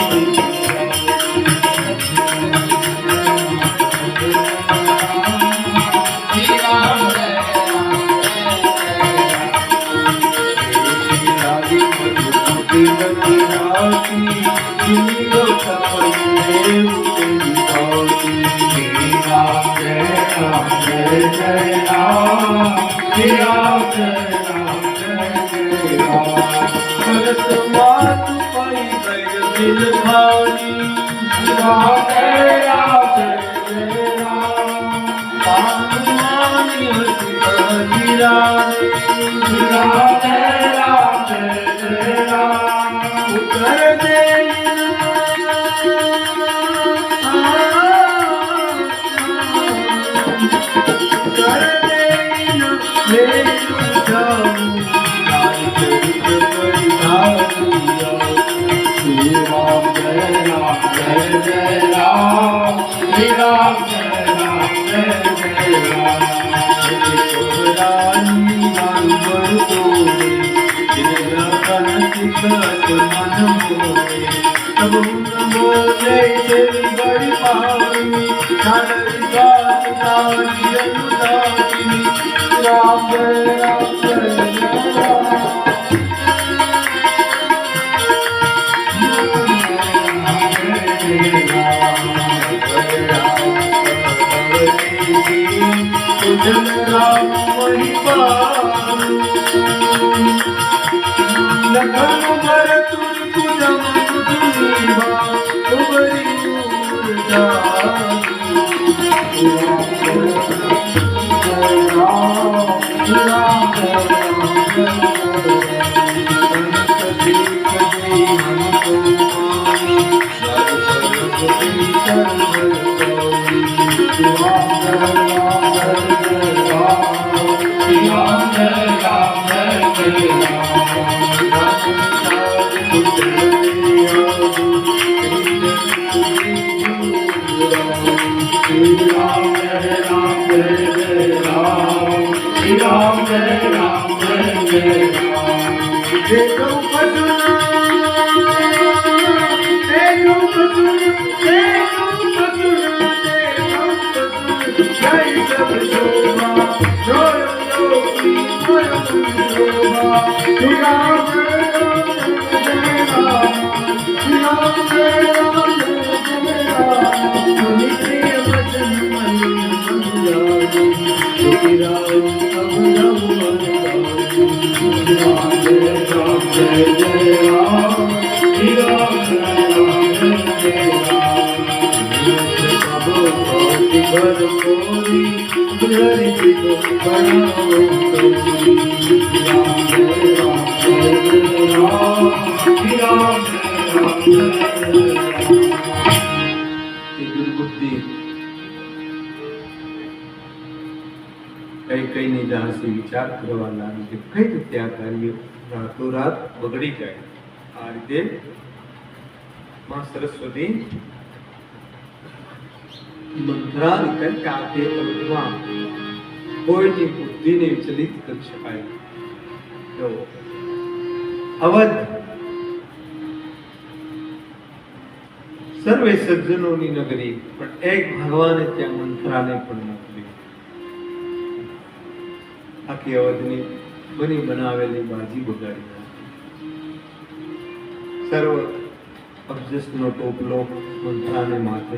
કઈ જાણસી વિચાર કરવા લાગી કે કઈ રીતે આ કાર્ય રાતોરાત બગડી જાય. આ રીતે માં સરસ્વતી મંત્રાની કંઈક આપે અવધમાં કોઈની બુદ્ધિને વિચલિત કરી શકાય. તો અવધ સર્વે સજ્જનોની નગરી, પણ એક ભગવાને ત્યાં મંત્રાને પણ મોકલી. આખી અવધની બની બનાવેલી બાજી બગાડી નાખી. સર્વ અબજસનો ટોપલો મંત્રાને માથે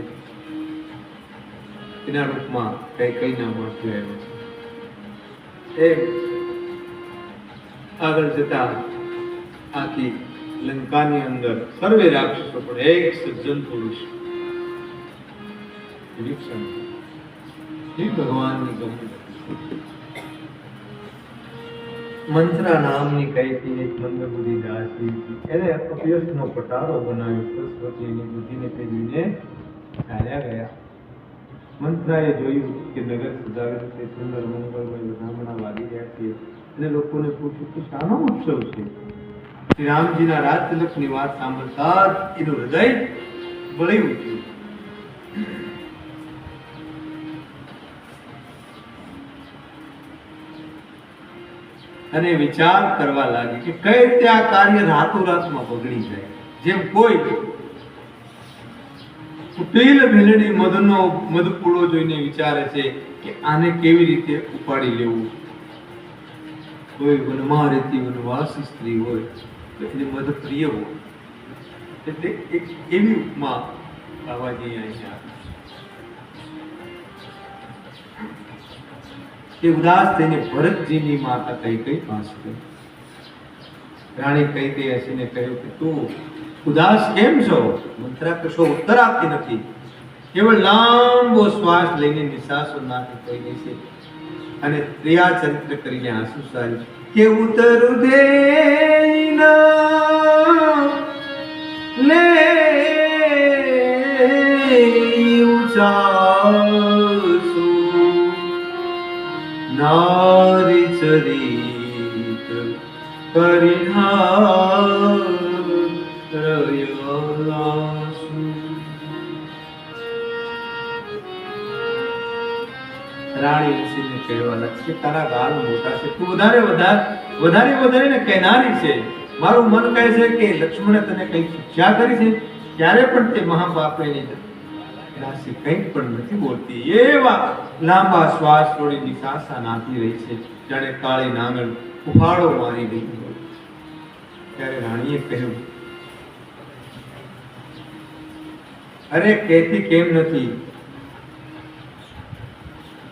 એના રૂપમાં કઈ ના માથે આવ્યો છે. એ આગળ જતા આખી લંકાની અંદર સર્વે રાક્ષસો પણ એક સજ્જન પુરુષ ભગવાનની ગમી મંત્રા નામની કઈથી એક મંદબુદ્ધિ દાસી હતી. એને અપયશનો પટારો બનાવ્યો. સરસ્વતીની બુદ્ધિને પેલીને ચાલ્યા ગયા. મંત્રાએ જોયું કે નગર સજાવેલું છે, સુંદર મંગળમય વધામણા વાગી રહ્યા છે. અને લોકોને પૂછ્યું કે શાનો ઉત્સવ છે? શ્રી રામજીના રાજ તિલકની વાત સાંભળતા જ એનું હૃદય વળી ઉઠ્યું. અને વિચાર કરવા લાગી કે કઈ રીતે આ કાર્ય રાતોરાતમાં બગડી જાય. જેમ કોઈ કુટેલ ભેલડી મધપૂળો જોઈને વિચારે છે કે આને કેવી રીતે ઉપાડી લેવું. કોઈ વનમાં રહેતી વનવાસી સ્ત્રી હોય તો એને મધ પ્રિય હોય, એટલે એક એવી ઉપમા બાબાજી અહીંયા એ ઉદાસ થઈને ભરતજીની માતા કઈ પાસે ગઈ. રાણી કઈ હસીને કહ્યું કે તું ઉદાસ કેમ છો? મંત્રા કશો ઉત્તર આપતી નથી, કેવળ લાંબો શ્વાસ લઈને નિશાસો નાખી કહી દે છે અને ક્રિયા ચરિત્ર કરીને આંસુ સારી કે ઉત્તર દે લે ઉચાસુ નારી ચરિત્ર પરિહાર રાણી હસીને કહેવા લાગી કે તારા ગાલ મોટા છે, તું વધારે કહેનારી છે. મારું મન કહે છે કે લક્ષ્મણે તને કઈ શિક્ષા કરી છે, ત્યારે પણ તે મહાપાપની રાશિ કંઈક પણ નથી બોલતી. એવા લાંબા શ્વાસ છોડી નિશાસા નાખી રહી છે, જાણે કાળી નાંગણ ઉફાળો મારી રહી હોય. ત્યારે રાણીએ કહ્યું, અરે કહેતી કેમ નથી?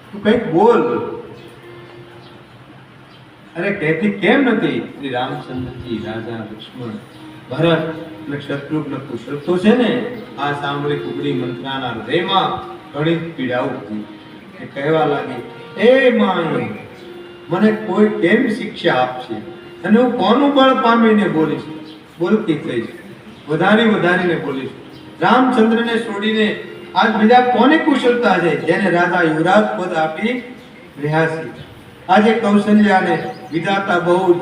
તું કંઈક બોલ. અરે કહેતી કેમ નથી? શ્રી રામચંદ્રજી, રાજા લક્ષ્મણ, ભરત અને શત્રુઘ્ન કુશળ તો છે ને આ સાંભળી કુકડી મંત્રાના હૃદયમાં ઘણી પીડા ઉપજી. એ કહેવા લાગી, એ માય, મને કોઈ કેમ શિક્ષા આપશે અને હું કોનું બળ પામીને બોલીશ? બોલતી થઈશ, વધારીને બોલીશ. રામચંદ્રને છોડીને આજ બીજા કોની કુશળતા છે જેને રાજા યુવરાજ પદ આપી રહ્યા છે? આજે કૌશલ્યાને વિધાતા બહુ જ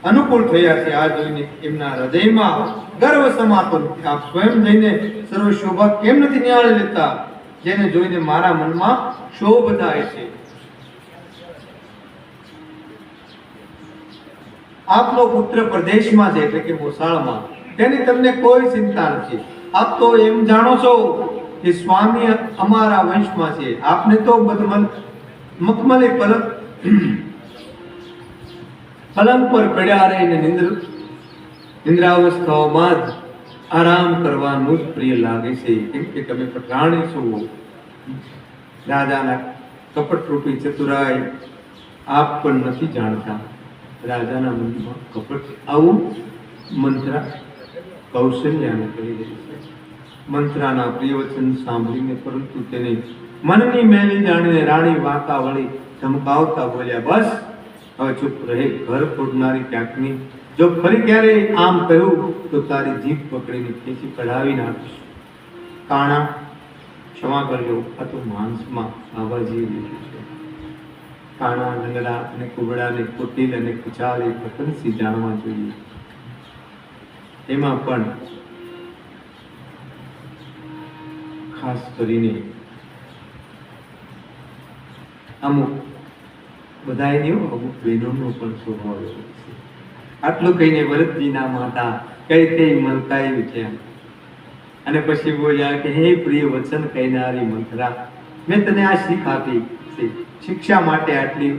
અનુકૂળ થયા છે. આ જોઈને એમના હૃદયમાં ગર્વ સમાતો. આપ સ્વયં જઈને સર્વ શોભા કેમ નથી નિહાળી લેતા, જેને જોઈને મારા મનમાં શોભ થાય છે? આપનો પુત્ર પ્રદેશમાં છે, એટલે કે મોસાળમાં, તેની તમને કોઈ ચિંતા નથી. આપ તો એમ જાણો છો કે સ્વામી અમારા વંશમાં છે. આપને તો મખમલી પલંગ પર પડ્યા રહીને નિંદ્રાવસ્થાઓમાં જ આરામ કરવાનું જ પ્રિય લાગે છે, કેમ કે તમે પટરાણી છો. રાજાના કપટ રૂપી ચતુરાઈ આપ પણ નથી જાણતા. રાજાના મનમાં કપટ. આવું મંત્રા કૌશલ્યાને કહી રહી છે. મંત્રાના પ્રિય વચન સાંભળીને પરંતુ તેને મનની મેલી જાણીને રાણી વાંકા વળી ધમકાવતા બોલ્યા, બસ હવે ચૂપ રહે, ઘર ફોડનારી ક્યાંકની. જો ફરી ક્યારે આમ કહ્યું તો તારી જીભ પકડીને ખેંચી કઢાવી નાખીશ. કાણા, ક્ષમા કરજો, આ તો માણસમાં આવાજી લીધું છે. કાણા, લંગડા અને કુબડાને કુટિલ અને કુચાલ એ પતનસી જાણવા જોઈએ. એમાં પણ ખાસ કરીને અમુક બધાય નહીં, અમુક બહેનોનો પણ સ્વભાવ એવો છે. આટલું કહીને ભરતજીના માતા કઈ મલકાઈ ઉઠ્યા અને પછી બોલ્યા કે હે પ્રિય વચન કહેનારી મંત્રા, મેં તને આ શીખ આપી છે, શિક્ષા માટે આટલી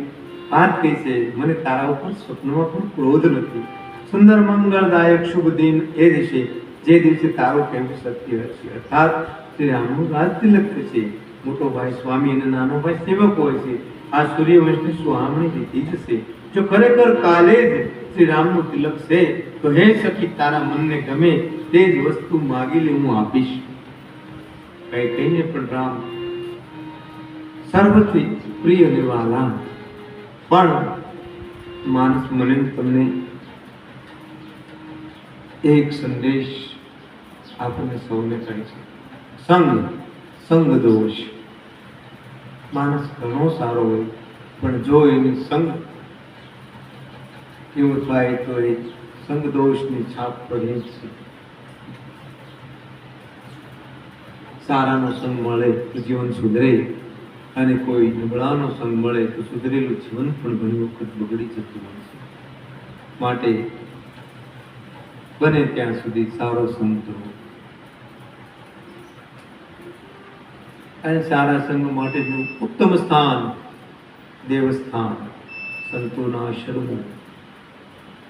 વાત કહી છે. મને તારા ઉપર સ્વપ્નમાં પણ ક્રોધ નથી. સુંદર મંગળદાયક શુભ દિન એ દિવસે જે દિવસે તારું કહેવું સત્ય હશે, અર્થાત શ્રી રામનું રાજ તિલક થશે. મોટો ભાઈ સ્વામી અને નાનો ભાઈ સેવક હોય છે. આ સૂર્યવંશની સુહામણી લીધી જશે. જો ખરેખર કાલે જ શ્રી રામનું તિલક છે તો હે સખી, તારા મનને ગમે તે જ વસ્તુ માગી લે, હું આપીશ. કઈ કહીને પણ રામ સર્વથી પ્રિય ને વાલા. પણ માનસ મને તમને એક સંદેશ આપણને સૌને કહે છે. સંગ દોષ. માણસ ઘણો સારો હોય પણ જો એની સંગ એવું થાય તો એ સંગ દોષની છાપ પડે જ છે. સારાનો સંગ મળે તો જીવન સુધરે અને કોઈ નબળાનો સંગ મળે તો સુધરેલું જીવન પણ ઘણી વખત બગડી જતું હોય છે. માટે બને ત્યાં સુધી સારો સંગ કરવો. અને સારા સંગ માટેનું ઉત્તમ સ્થાન દેવસ્થાન, સંતોના આશ્રમ,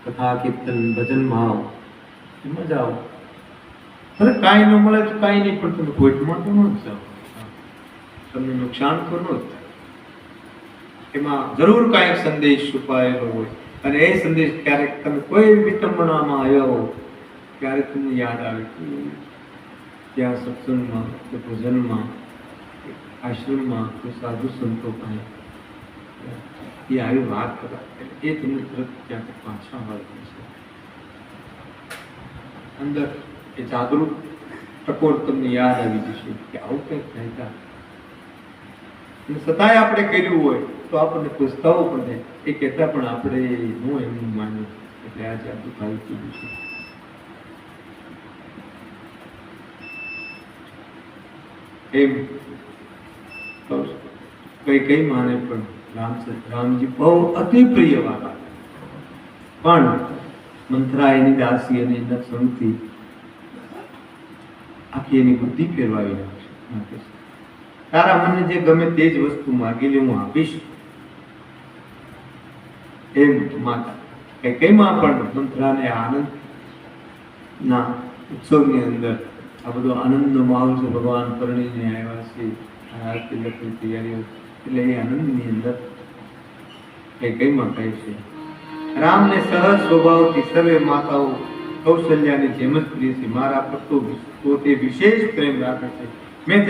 કથા કીર્તન ભજન ભાવ, એમાં જાઓ. અરે કાંઈ ન મળે તો કાંઈ નહીં, પણ તમે કોઈટમાં તો ન જ જાઓ, તમને નુકસાન તો ન જ થાય. એમાં જરૂર કાંઈક સંદેશ છુપાયેલો હોય અને એ સંદેશ ક્યારેક તમે કોઈ વિટંબણામાં આવ્યા હો ત્યારે તમને યાદ આવે કે ત્યાં સત્સંગમાં કે ભજનમાં આશ્રમમાં કે સાધુ સંતો પાસે એ આવી વાત કરે, એ તમને તરત ક્યાંક પાછા મળે છે. અંદર એ જાગૃત ટકોર તમને યાદ આવી જશે કે આવું કંઈક કહેતા. અને છતાંય આપણે કર્યું હોય તો આપણને પસ્તાવો પડે. એ કહેતા પણ આપણે હું એમનું માન્યું એટલે આજે આ દુઃખ આવી ગયું છે. એમ કઈ માને પણ રામજી બહુ અતિ પ્રિય વાળા, પણ મંત્રા એની દાસી અને એના સંગથી આખી એની બુદ્ધિ ફેરવાવી નાખે છે. તારા મને જે ગમે તે જ વસ્તુ માગી લે, હું આપીશ. એમ માતા કઈમાં પણ મંત્રાને આનંદ ના ઉત્સવની અંદર આ બધો આનંદનો માહોલ છે. ભગવાન પરણીને આવ્યા છે, તિલકની તૈયારીઓ, એટલે એ આનંદની અંદર કઈમાં કહે છે રામને સહજ સ્વભાવથી સર્વે માતાઓ કૌશલ્યાની જેમ જ પ્રિય છે. મારા પર તો તે વિશેષ પ્રેમ રાખે છે. મેં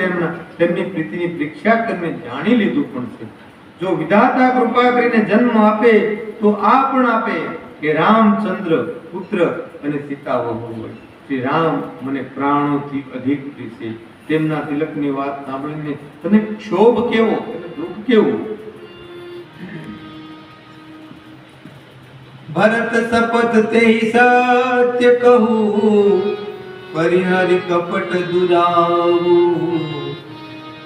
તેમની પ્રીતિની પરીક્ષા કરીને જાણી લીધું પણ છે. જો વિધાતા કૃપા કરીને જન્મ આપે તો આ પણ આપે કે રામચંદ્ર પુત્ર અને સીતા વહુ હોય. શ્રી રામ મને પ્રાણોથી અધિક પ્રિય છે. તેમના તિલકની વાત સાંભળીને તને ક્ષોભ કેવો, દુઃખ કેવું? ભરત શપથ તે સત્ય કહું, પરિહરિ કપટ દુરાવું.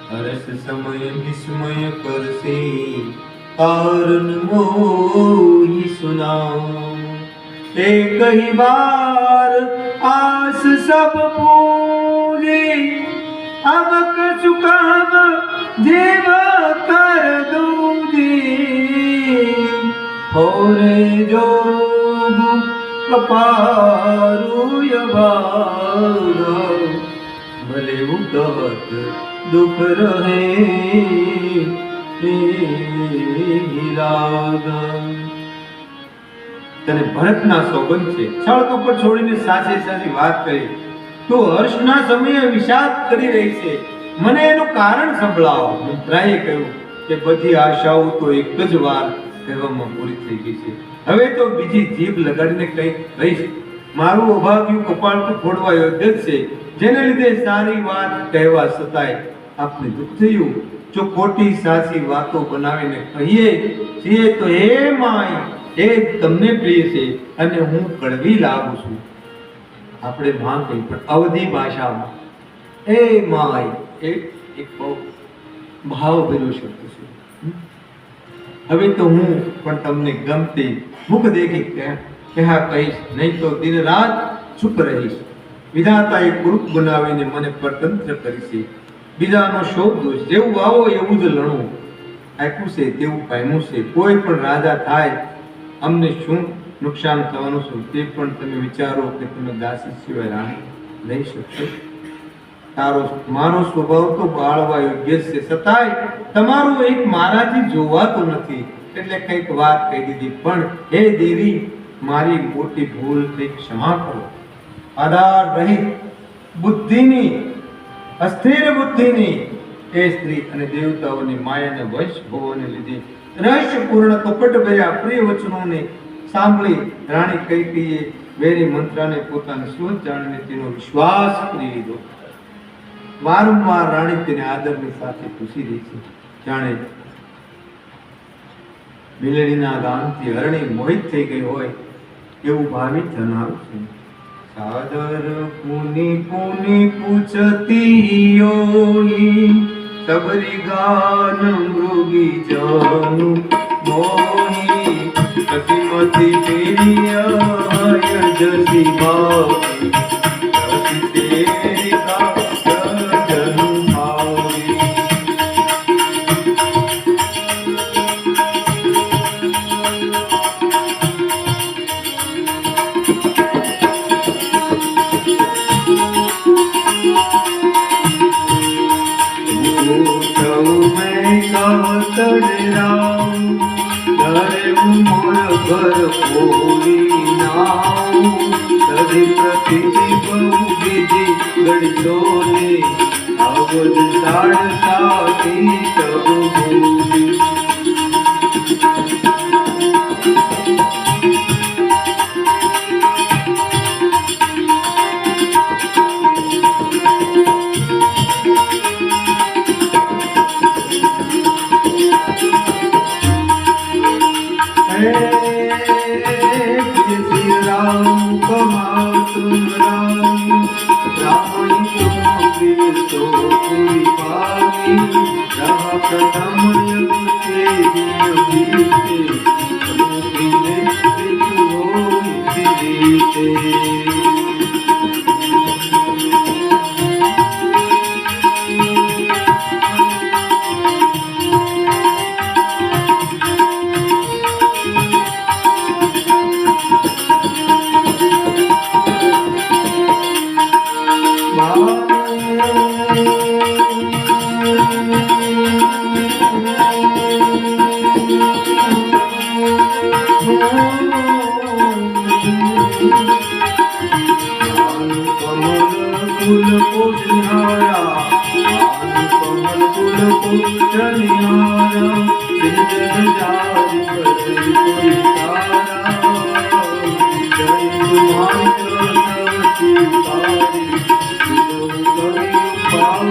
હર્ષ સમય વિસ્મય કરશે, કારણ મોહી સુનાઉં. એક ही बार आस सब पूरी, अब कछु काम जीव कर दूंगी. और जो कपारू यवार, भले उदत दुख रहे रागा. તને ભરતના સોગંદ છે, છળ કપટ છોડીને સાચે સાચી વાત કરી. તો હર્ષના સમયે વિષાદ કરી રહી છે, મને એનું કારણ સંભળાવો. મિત્રાએ કહ્યું કે બધી આશાઓ તો એક જ વાર કહેવામાં પૂરી થઈ ગઈ છે. હવે તો બીજી જીભ લગાડીને કંઈક કહીશ. મારું અભાગ્યું કપાળ તો ફોડવા યોગ્ય જ છે, જેને લીધે સારી વાત કહેવા છતાંય આપને દુઃખ થયું. જો ખોટી સાચી વાતો બનાવીને કહીએ છીએ તો હે માય, એ તમને પ્રિય છે અને હું કડવી લાગુ છું. આપણે ભાન કહી પણ અવધી ભાષામાં એ માય એક બહુ ભાવભર્યો શબ્દ છે. હવે તો હું પણ તમને ગમતી મુખ દેખી કહ્યા કહીશ, નહીં તો દિન રાત ચૂપ રહીશ. વિધાતાએ કૃપ બનાવીને મને પરતંત્ર કરી છે. બીજાનો શોધ દોષ, જેવું વાવો એવું જ લણવું. આપ્યું છે તેવું પામ્યું છે. કોઈ પણ રાજા થાય, અમને શું નુકસાન થવાનું છે તે પણ તમે વિચારો કે તમે દાસી સિવાય રાણી લઈ શકશો. મારો સ્વભાવ તો બાળવા યોગ્ય છે, છતાંય તમારું એક મારાથી જોવાતું નથી, એટલે કંઈક વાત કહી દીધી. પણ હે દેવી, મારી મોટી ભૂલ થઈ, ક્ષમા કરો. આધાર રહિત બુદ્ધિની, અસ્થિર બુદ્ધિની એ સ્ત્રી અને દેવતાઓની માયાને વશ હોવાને લીધે રહસ્યપૂર્ણ કપટ ભર્યા પ્રિય વચનોને સાંભળી રાણી કૈકેયીએ વેરી મંત્રાને પોતાને સ્વત જાણીને તેનો વિશ્વાસ કરી લીધો. વારંવાર રાણી તેને આદરની સાથે પૂછી રહી છે, જાણે મેલડીના ગાનથી હરણી મોહિત થઈ ગઈ હોય એવું ભાવિત જણાવું છે. સાદર પુની પુની પૂછતી યોઈ, सबरी गान मृगी जानु मोही. कसिमती प्रिय जसी भावी, जसी तेरी का जनु भावी. घर पूरी नाऊ, सदी प्रतिथि बहु विधि गढ़ोले, अवध साढ़ साथी सब भूली. प्रथम फूल पोषहारा कमल फूल पोषनिहारा बिंदन जारी करे कोई तारा जय तुम्हारी सरस्वती तारी करे पाव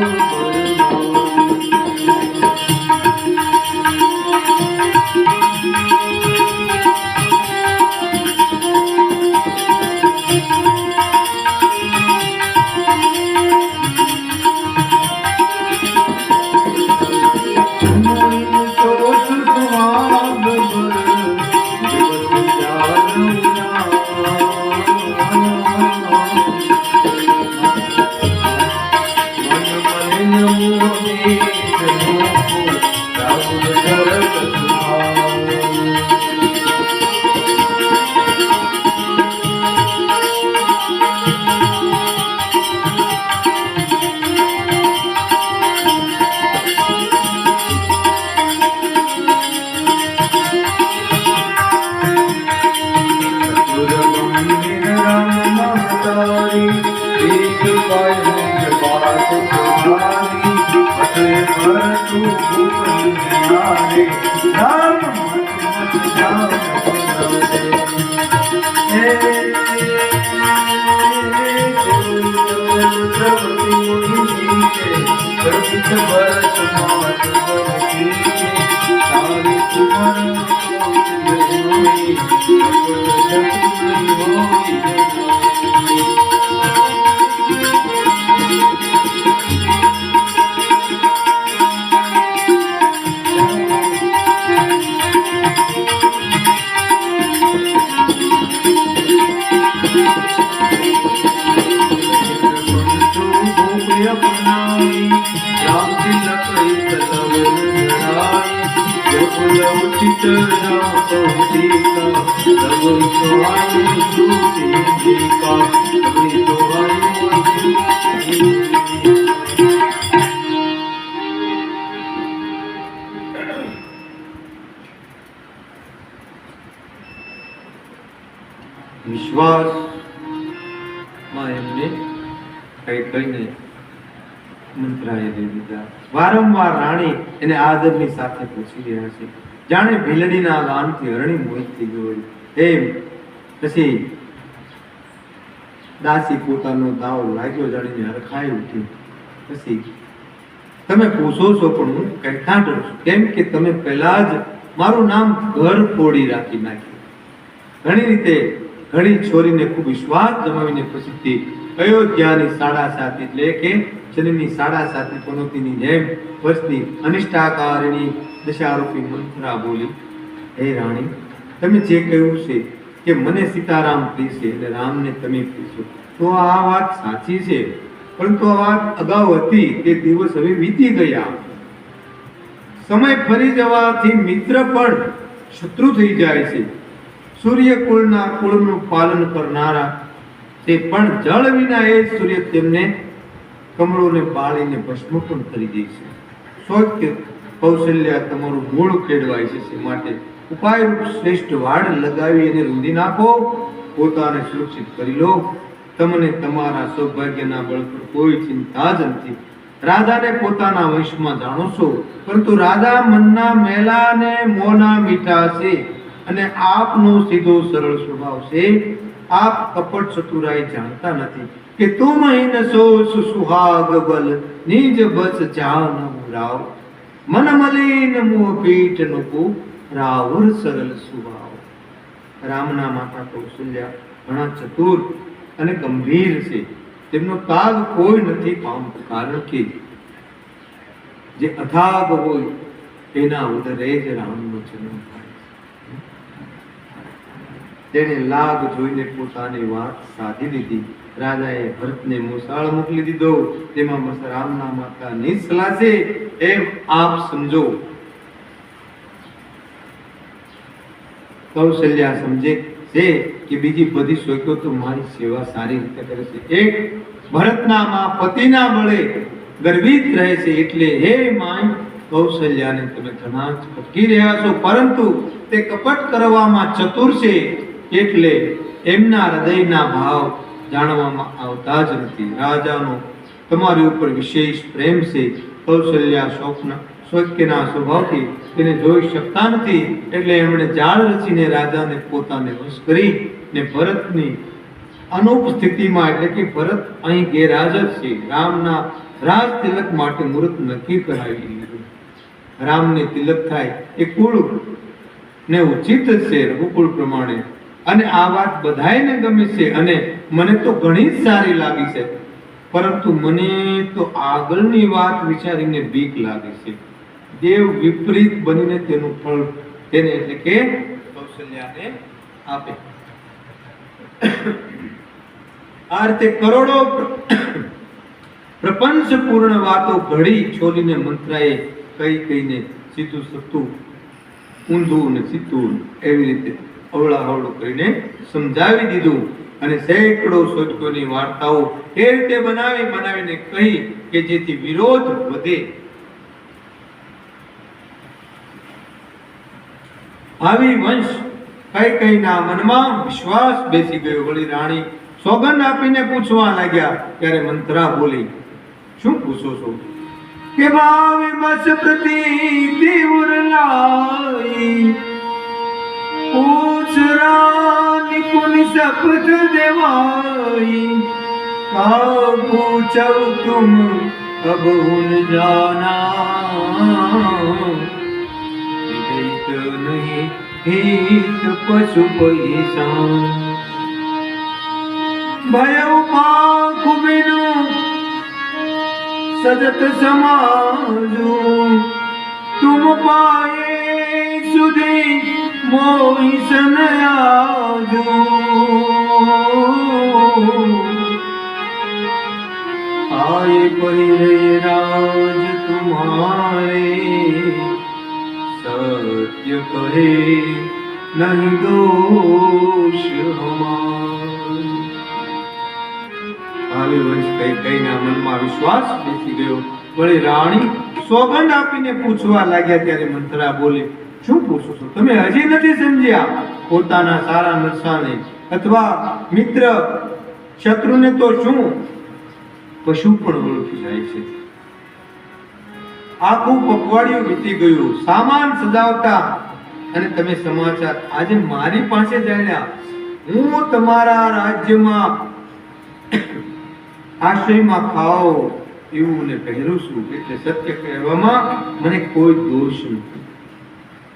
વિશ્વાસ માં એમને કઈ કહીને મંત્રાએ દઈ દીધા. વારંવાર રાણી એને આદરની સાથે પૂછી રહ્યા છે, જાણે ભીલડીના ગાનથી હરણી મોહિત થઈ ગયો એમ. પછી દાસી પોતાનો દાવ લાગ્યો જાણીને હરખાઈ ઉઠી. પછી તમે પૂછો છો પણ હું કઈ ના ડરું છું, કેમ કે તમે પહેલા જ મારું નામ ઘર ફોડી રાખી નાખ્યું. ઘણી રીતે ઘણી છોરીને ખૂબ વિશ્વાસ જમાવીને પછીથી અયોધ્યાની 7.5 એટલે કે શનિની 7.5 પનોતીની જેમ વર્ષની અનિષ્ટાકારિણી દશારૂપી મંત્રા બોલી, હે રાણી, તમે જે કહ્યું છે કે મને સીતારામ પ્રિય છે અને રામને તમે પ્રિય છો, તો આ વાત સાચી છે, પરંતુ આ વાત અગાઉ હતી તે દિવસ હવે વીતી ગયા. સમય ફરી જવાથી મિત્ર પણ શત્રુ થઈ જાય છે. સૂર્યકુળના કુળનું પાલન કરનારા તે પણ જળ વિના એ સૂર્ય તેમને કમળોને બાળીને ભસ્મ પણ કરી દે છે. સોચ કે કૌશલ્યા તમારું મૂળ કેળવાય છે, માટે ઉપાયરૂપ શ્રેષ્ઠ વાડ લગાવી એને રૂંધી નાખો, પોતાને સુરક્ષિત કરી લો. તમને તમારા સૌભાગ્યના બળ પર કોઈ ચિંતા જ નથી. રાધાને પોતાના વંશમાં જાણો છો, પરંતુ રાધા મનના મેલા અને મોંના મીઠા છે અને આપનો સીધો સરળ સ્વભાવ છે. આપ કપટ ચતુરાઈ જાણતા નથી કે તુમ હિન સો સુહાગ બલ નિજ બસ જાન રાવ, મન મલિન મુહ પીઠ નુકુ રાવર સરળ સ્વભાવ. રામના માતા કૌશલ્યા ઘણા ચતુર અને ગંભીર છે. તેમનો તાગ કોઈ નથી પામતું, કારણ કે જે અથાગ હોય તેના ઉદરે જ રામનો જન્મ થાય. તેણે લાગ જોઈને પોતાની વાત સાધી લીધી. રાજાએ ભરતને મોસાળ મોકલી દીધો, તેમાં બસ રામના માતા નિસલા છે એમ આપ સમજો. કૌશલ્યા સમજે છે કે બીજી બધી શોખ્યો તો મારી સેવા સારી રીતે કરે છે. એક ભરતના માં પતિના બળે ગર્વિત રહે છે, એટલે હે માય કૌશલ્યાને તમે ઘણા જ ફટકી રહ્યા છો, પરંતુ તે કપટ કરવામાં ચતુર છે, એટલે એમના હૃદયના ભાવ જાણવામાં આવતા જ નથી. રાજાનો તમારી ઉપર વિશેષ પ્રેમ છે. કૌશલ્યા શોક્યના સ્વભાવથી તેને જોઈ શકતા નથી, એટલે એમણે જાળ રચીને રાજાને પોતાને વશ કરી ને ભરતની અનુપસ્થિતિમાં, એટલે કે ભરત અહીં ગેરહાજર છે, રામના રાજ તિલક માટે મુહૂર્ત નક્કી કરાવી લીધું. રામને તિલક થાય એ કુળ ને ઉચિત છે રઘુકુળ પ્રમાણે, અને આ વાત બધાયને ગમે છે અને મને તો ઘણી જ સારી લાગી છે, પરંતુ મને તો આગળની વાત વિચારીને બીક લાગે છે. દેવ વિપરીત બનીને તેનું ફળ તેને એટલે કે કૌશલ્યાને આપે. આ રીતે કરોડો પ્રપંચ પૂર્ણ વાતો ઘડી છોડીને મંત્રાએ કહીને સીધું સત્તું ઊંધું ને સીધું એવી રીતે અવળા હવળું કરીને સમજાવી દીધું. અને સેંકડો શોધકોની વાર્તાઓ એ રીતે બનાવીને કહી કે જેથી વિરોધ વધે. આવી વંશ કઈના મનમાં વિશ્વાસ બેસી ગયો. વળી રાણી સોગંદ આપીને પૂછવા લાગ્યા ત્યારે મંત્રા બોલી, શું પૂછો છો? કે ભાવે બસ પ્રતીતિ ઉરલાઈ पूछ रानी पुनि शपथ देवाई, का पूछो तुम अब उन जाना, हित नहीं हित पशु पैसान, भय पाख बिनु सजत समाजू, तुम पाए सुधी मोहि सन आजो, आए पहिले राज तुम्हारे, सत्य कहे नहीं दोष हमारे. આવી વંશ કઈના મનમાં વિશ્વાસ બેસી ગયો. વળી રાણી સોગંદ આપીને પૂછવા લાગ્યા ત્યારે મંત્રા બોલી, શું પૂછો છો? તમે હજી નથી સમજ્યા? પોતાના સારા નરસાને અથવા મિત્ર શત્રુને તો શું પશુ પણ ઓળખી જાય છે. આખું પખવાડિયું વીતી ગયું સામાન સજાવતા, અને તમે સમાચાર આજે મારી પાસે જાણ્યા. હું તમારા રાજ્યમાં આશ્રયમાં ખાઓ એવું ને પહેરું છું, એટલે સત્ય કહેવામાં મને કોઈ દોષ નથી.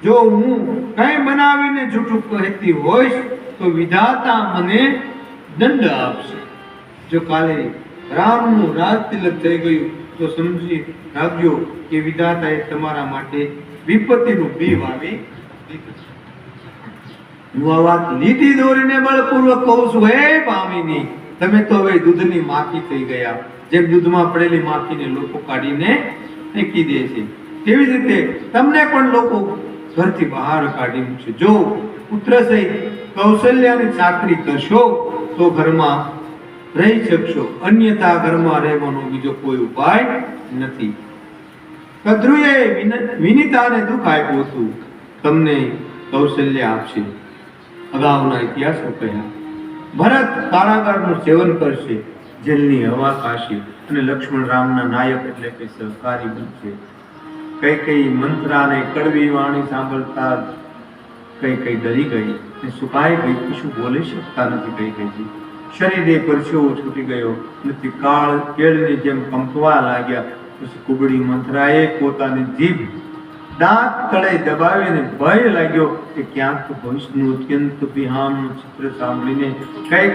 જો હું કઈ બનાવીને જૂઠું કહેતી હોઈશ તો વિધાતા મને દંડ આપશે. જો કાલે રામનું રાજ તિલક થઈ ગયું તો સમજી રાખજો કે વિધાતાએ તમારા માટે વિપત્તિનું બી વાવી દીધું. હું આ વાત લીધી દોરીને બળપૂર્વક કહું છું, હે પામીની, તમે તો હવે દૂધની માખી થઈ ગયા. જેમ દૂધમાં પડેલી માખીને લોકો કાઢીને ફેંકી દે છે, તેવી જ રીતે તમને પણ લોકો ઘરથી બહાર કાઢી મૂકશે. જો પુત્ર સહિત કૌશલ્યાની ચાકરી કરશો તો ઘરમાં રહી શકશો, અન્યથા ઘરમાં રહેવાનો બીજો કોઈ ઉપાય નથી. કદ્રુએ વિનિતાને દુઃખ આપ્યું હતું, તમને કૌશલ્ય આપશે. અગાઉના ઇતિહાસો કહ્યા. ભરત કારાગારનું સેવન કરશે, જેલની હવા ખાશે, અને લક્ષ્મણ રામના નાયક એટલે કે સહકારી બનશે. કઈ મંત્રાને કડવી વાણી સાંભળતા કઈ ડરી ગઈ ને સુકાઈ ગઈ, કશું બોલી શકતા નથી. કઈ શરીરે પરસેવો છૂટી ગયો નથી, કાળ કેળની જેમ કંપવા લાગ્યા. પછી કુબડી મંત્રાએ પોતાની જીભ દાંત તળે દબાવીને ભય લાગ્યો કે ક્યાંક ભવિષ્યનું અત્યંત વિહામનું ચિત્ર સાંભળીને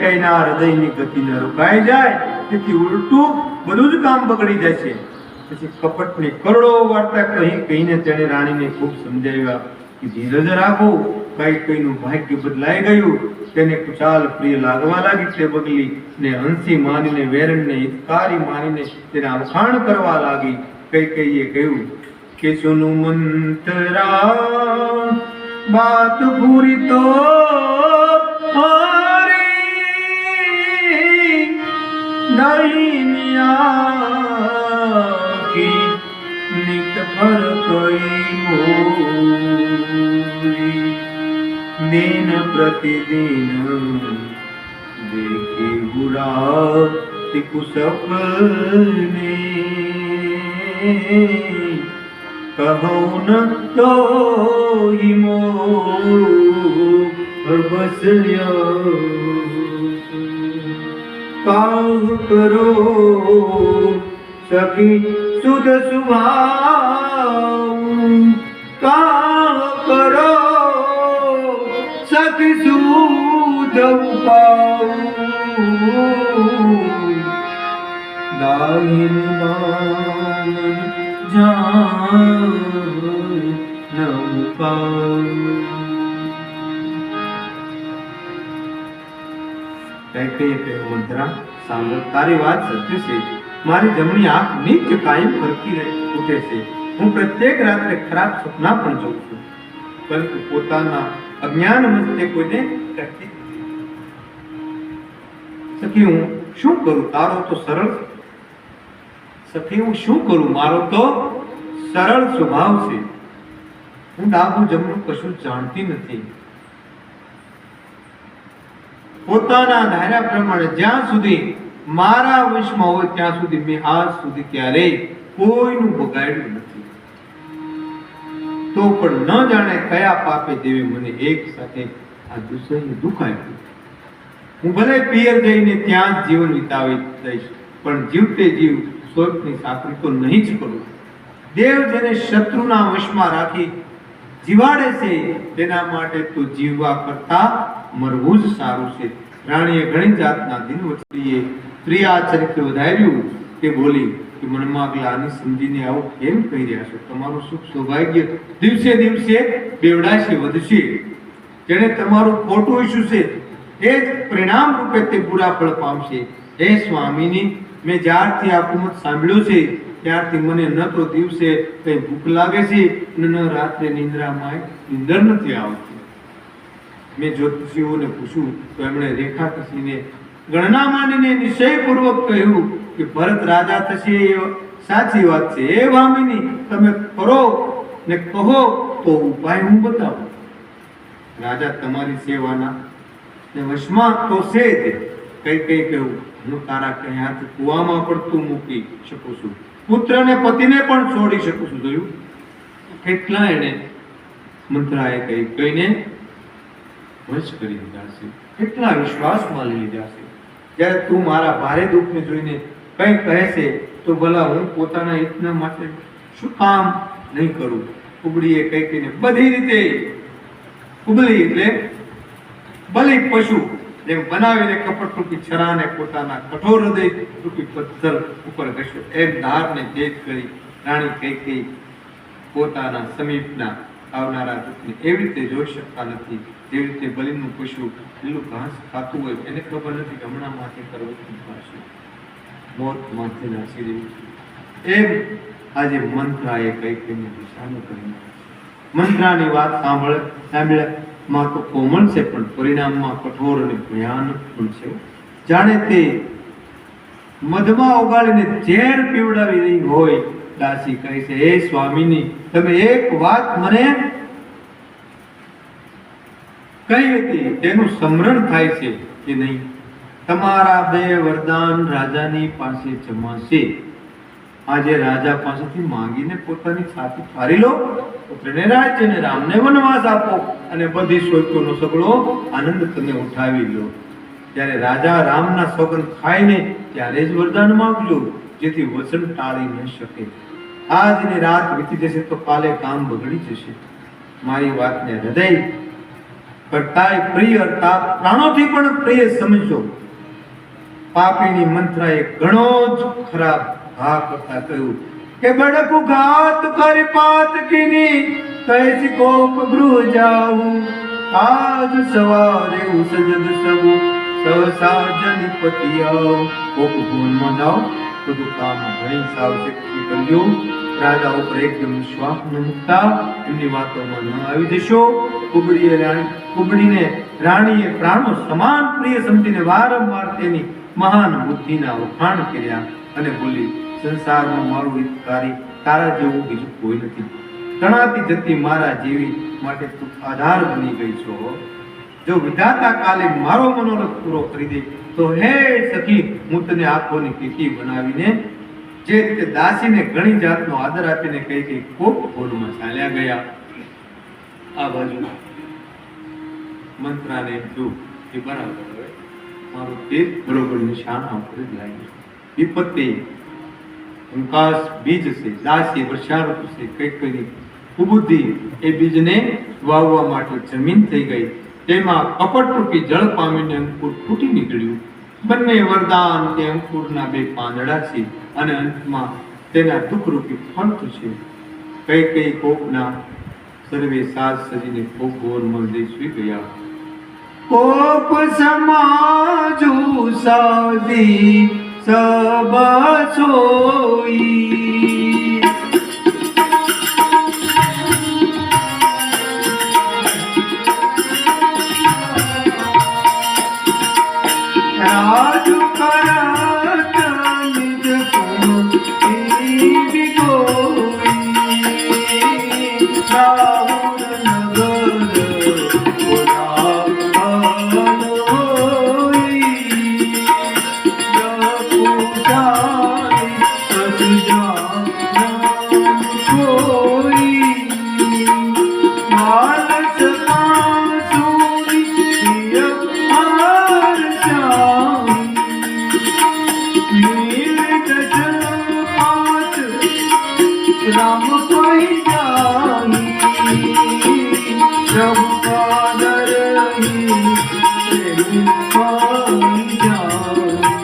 કઈના હૃદયની ગતિ ન રોકાઈ જાય, તેથી ઉલટું બધું જ કામ બગડી જાય છે. પછી કપટની કરોડો વાર્તા કહીને તેણે રાણીને ખૂબ સમજાવ્યા કે ધીરજ રાખો. કઈનું ભાગ્ય બદલાઈ ગયું, તેને કુચાલ પ્રિય લાગવા લાગી. તે બગલી ને હંસી માનીને વેરણને હિતકારી માનીને તેના વખાણ કરવા લાગી. કઈએ કહ્યું કે સુનું મંતરા બાત પૂરી તો નહીં કી નિત પર કોઈ મોરી, દિન પ્રતિદિન देखे बुरा कुसपने कहो न तो ही मोर बसया काह करो सखी सुध सुभाव काह करो सखी सुध पाऊ दाहिन मान जान न पाऊ मुद्रा सांभळ तारी વાત સત્ય છે મારી જમણી આંખ નિત્ય કાયમ ફરતી ઉઠે છે હું પ્રત્યેક રાત્રે ખરાબ સપના પણ જોઉં છું પરંતુ પોતાના અજ્ઞાન મસ્તે કોઈને કહેતી સખી હું શું કરું તારો તો સરળ સખી હું શું કરું મારો તો સરળ સ્વભાવ છે હું ડાબું જમણું કશું જાણતી નથી પોતાના ધાર્યા પ્રમાણે જ્યાં સુધી મારા વશમાં હોય ત્યાં સુધી મેં આજ સુધી ક્યારેય કોઈનું બગાડ્યું નથી તો પણ ન જાણે કયા પાપે દેવે મને એક સાથે આ દુસરીને દુઃખ આપ્યું હું ભલે પિયર જઈને ત્યાં જ જીવન વિતાવી દઈશ પણ જીવતે જીવ સ્વર્ગની સાકરી તો નહીં જ કરું દેવ જેને શત્રુના વશમાં રાખી જીવાડે છે તેના માટે તો જીવવા કરતા મરવું જ સારું છે રાણીએ ઘણી જાતના દિનવચડીએ પ્રિયા ચરિત્ર વધાર્યું કે બોલી કે મનમાં ગ્લાની સમજીને આવું કેમ કહી રહ્યા છો તમારું સુખ સૌભાગ્ય દિવસે દિવસે બેવડાશે વધશે જેને તમારું ખોટું ઈચ્છું છે એ જ પરિણામ રૂપે તે બુરા ફળ પામશે હે સ્વામીની મેં જ્યારથી આ કુમત સાંભળ્યું છે ત્યારથી મને ન તો દિવસે કઈ ભૂખ લાગે છે ન રાત્રે નિંદ્રામાં નિંદર નથી આવતી મેં જ્યોતિષીઓને પૂછ્યું તો એમણે રેખા કસીને ગણના માંડીને નિશ્ચયપૂર્વક કહ્યું કે ભરત રાજા થશે એ સાચી વાત છે એ વામિની તમે કરો ને કહો તો ઉપાય હું બતાવું રાજા તમારી સેવાના ને વશમાં તો છે તે કઈ કઈ કહ્યું હું તારા કઈ હાથ કુવામાં પડતું મૂકી શકું છું પુત્રને પતિને પણ છોડી શકું છું જોયું કેટલા એને મંત્રાએ કઈ કહીને વશ કરી દીધા છે કેટલા વિશ્વાસમાં લઈ લીધા છે જ્યારે તું મારા ભારે દુઃખને જોઈને કઈ કહે છે તો ભલા હું પોતાના હિતના માટે શું કામ નહીં કરું કુબડીએ કઈ કહીને બધી રીતે કુબલી એટલે બલિક પશુ જેમ બનાવીને કપટ રૂપી છરાને પોતાના કઠોર હૃદય રૂપી પથ્થર ઉપર ઘસ્યો એમ ધારને તેજ કરી રાણી કઈ કઈ પોતાના સમીપના આવનારા દુઃખને એવી રીતે જોઈ શકતા નથી જેવી રીતે બલિનું પશુ લીલું ઘાસ ખાતું હોય એને ખબર નથી કે હમણાં માથે કરવું થશે મોત માથે નાસી રહ્યું છે એમ આજે મંત્રાએ કઈ કઈને દિશાનું કરી મંત્રાની વાત સાંભળ્યામાં તો કોમળ છે પણ પરિણામમાં કઠોર અને ભયાનક પણ છે જાણે તે મધમાં ઓગાળીને ઝેર પીવડાવી રહી હોય દાસી કહે છે હે સ્વામીની તમે એક વાત મને કઈ હતી તેનું સ્મરણ થાય છે કે નહીં તમારા બે વરદાન રાજાની પાસે જમાશે આજે રાજા પાસેથી માંગીને પોતાની છાતી ફાડી લો પુત્રને રાજ્ય અને રામને વનવાસ આપો અને બધી સોયકોનો સગળો આનંદ તમે ઉઠાવી લો ત્યારે રાજા રામના સોગંદ ખાઈને ત્યારે જ વરદાન માંગજો જેથી વચન ટાળી ન શકે આજની રાત વીતી જશે તો કાલે કામ બગડી જશે મારી વાતને હૃદય કરતાય પ્રિય પ્રાણોથી પણ પ્રિય સમજો પાપીની મંત્રાએ ઘણો જ ખરાબ હા કરતા કહ્યું કે બડકુ ઘાત કરી પાત કીની કૈસી કોપ ગૃહ જાઉં આજ સવારે ઉસજદ સબુ સહસા જનપતિ આવ કોપ ભૂનમાં જાઓ બધું કામ ઘણી સાવચેતી કરજો રાજા ઉપર એકદમ વિશ્વાસ ન મૂકતા એમની વાતોમાં ન આવી જશો કુબડીને રાણીએ પ્રાણો સમાન પ્રિય સમજીને વારંવાર તેની મહાન બુદ્ધિના વખાણ કર્યા અને બોલી સંસારમાં મારું હિતકારી તારા જેવું બીજું કોઈ નથી તણાતી જતી મારા જેવી માટે તું આધાર બની ગઈ છો જો વિધાતા કાલે મારો મનોરથ પૂરો કરી દે તો હે સખી હું તને આંખોની કીકી બનાવીને જે રીતે દાસીને ઘણી જાતનો આદર આપીને કહી કે કોક ભોરમાં ચાલ્યા ગયા. આ બાજુ મંત્રાને જો એ બરાબર હવે મારું તીર બરોબર નિશાના ઉપર જ લાગ્યું. વિપત્તિ વિકાસ બીજ છે, દાસી વર્ષાઋતુ છે, કઈ કઈ કુબુદ્ધિ એ બીજને વાવવા માટે જમીન થઈ ગઈ. તેમાં કપટરૂપી જળ પામીને અંકુર ફૂટી નીકળ્યું. બંને વરદાન તે અંકુરના બે પાંદડા છે અને અંતમાં તેના દુઃખરૂપી ફળ થશે. કઈ કઈ કોપના સર્વે સાજ સજીને કોપ ભોરમાં જઈ સુઈ ગયા. કોપ સમાજુ સાદી સબ સોઈ રાજુ કરત નિજ કોઈ ગોઈ રાવણ નગર राम कोई जानी जब कादर ही प्रेम कोई जानी चला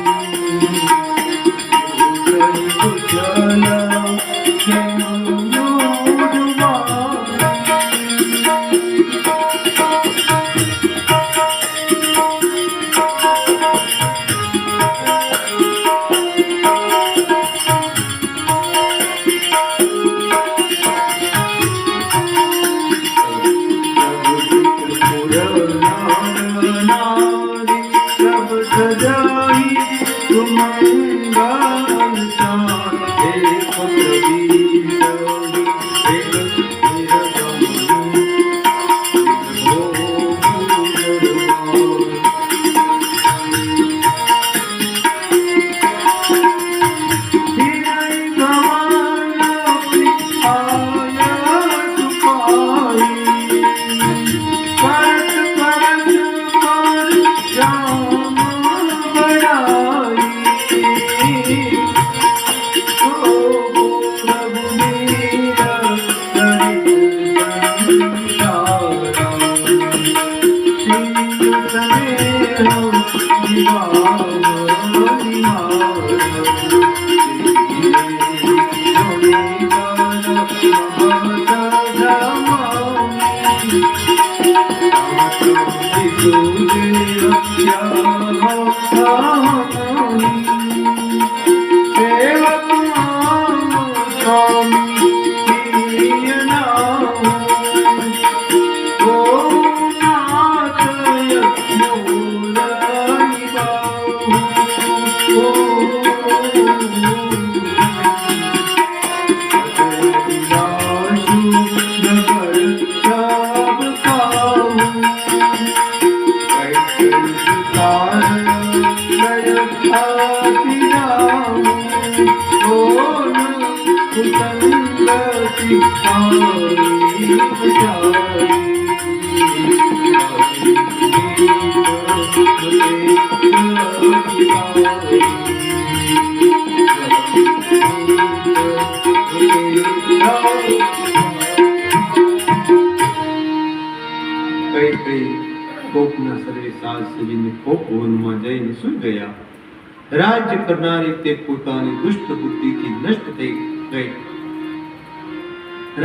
राज्य करनारी ते पोतानी दुष्ट बुद्धि थी नष्ट થઈ ગઈ.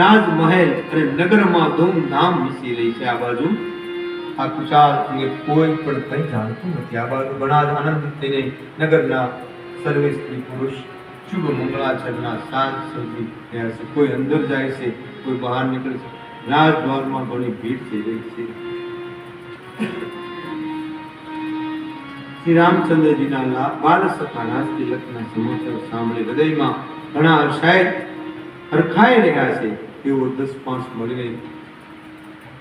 રાજમહેલ અને નગરમાં ધૂમધામ વિસી રહી છે. આ બાજુ આ કુશાલ અંગે કોઈ પણ કંઈ જાણતું નથી. આ બાજુ ઘણા આનંદિત થઈને નગરના સર્વે સ્ત્રી પુરુષ શુભ મંગળાચરના સાજ સજી રહ્યા છે. કોઈ અંદર જાય છે, કોઈ બહાર નીકળે છે. રાજદ્વારમાં ઘણી ભીડ થઈ રહી છે. શ્રી રામચંદ્રજીના બાલ સખા રાજ તિલકના સમાચાર સાંભળી હૃદયમાં ઘણા હર્ષાય હરખાઈ રહ્યા છે. તેઓ 10-5 મળીને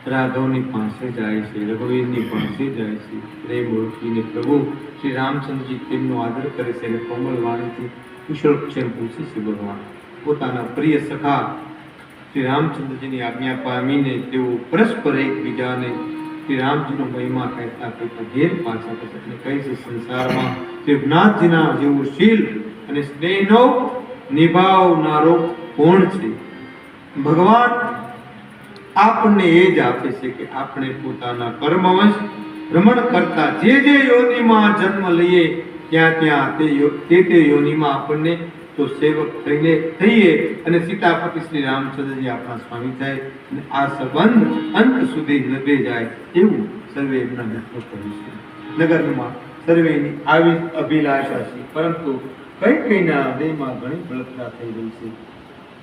રાઘવની પાસે જાય છે, રઘુવીરની પાસે જાય છે. પ્રેમ ઓળખીને પ્રભુ શ્રી રામચંદ્રજી તેમનો આદર કરે છે અને કોમળ વાણીથી કુશળક્ષેમ પૂછે છે. ભગવાન પોતાના પ્રિય સખા શ્રી રામચંદ્રજીની આજ્ઞા પામીને તેઓ પરસ્પર એકબીજાને શ્રી રામજીનો મહિમા કહેતા કહેતા ઘેર પાછા પછી કહે છે, સંસારમાં દેવનાથજીના જેવું શીલ અને સ્નેહનો નિભાવનારો કોણ છે? ભગવાન આપણને એ જ આપે છે કે આપણે પોતાના કર્મવશ ભ્રમણ કરતા જે યોનિમાં જન્મ લઈએ ત્યાં તે યોનિમાં આપણને તો સેવક થઈએ અને સીતાપતિ શ્રી રામચંદ્રજી આપણા સ્વામી થાય અને આ સંબંધ અંત સુધી નભે જાય એવું સર્વે એમના મિત્રો કહ્યું છે. નગરમાં સર્વેની આવી અભિલાષા છે, પરંતુ કઈના હૃદયમાં ઘણી બળતરા થઈ રહી છે.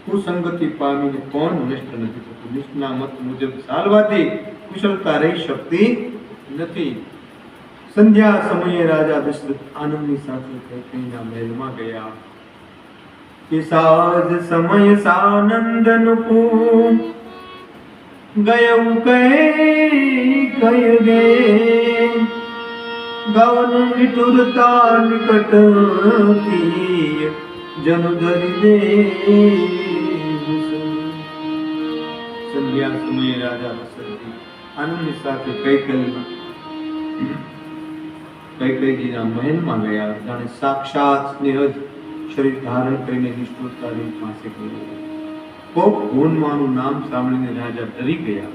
કુસંગતિ પામીને કોણ નષ્ટ નથી થતું? નિષ્ઠના મત મુજબ ચાલવાથી કુશળતા રહી શકતી નથી. સંધ્યા સમયે રાજા દશરથ આનંદની સાથે કૈકેયીના મહેલમાં ગયા. કે સાજ સમય સાનંદન કો ગયું કઈ ગે ગવન નિઠુરતા નિકટ કી જન ધરી દે. સંધ્યા સમયે રાજા દશરથ આનંદની સાથે કૈકેયીના મહેલમાં ગયા. જાણે સાક્ષાત સ્નેહ શરીર ધારણ કરીને નિષ્ઠુરતાની પાસે ગયો. કોપ ભૂનમાનું નામ સાંભળીને રાજા ડરી ગયા.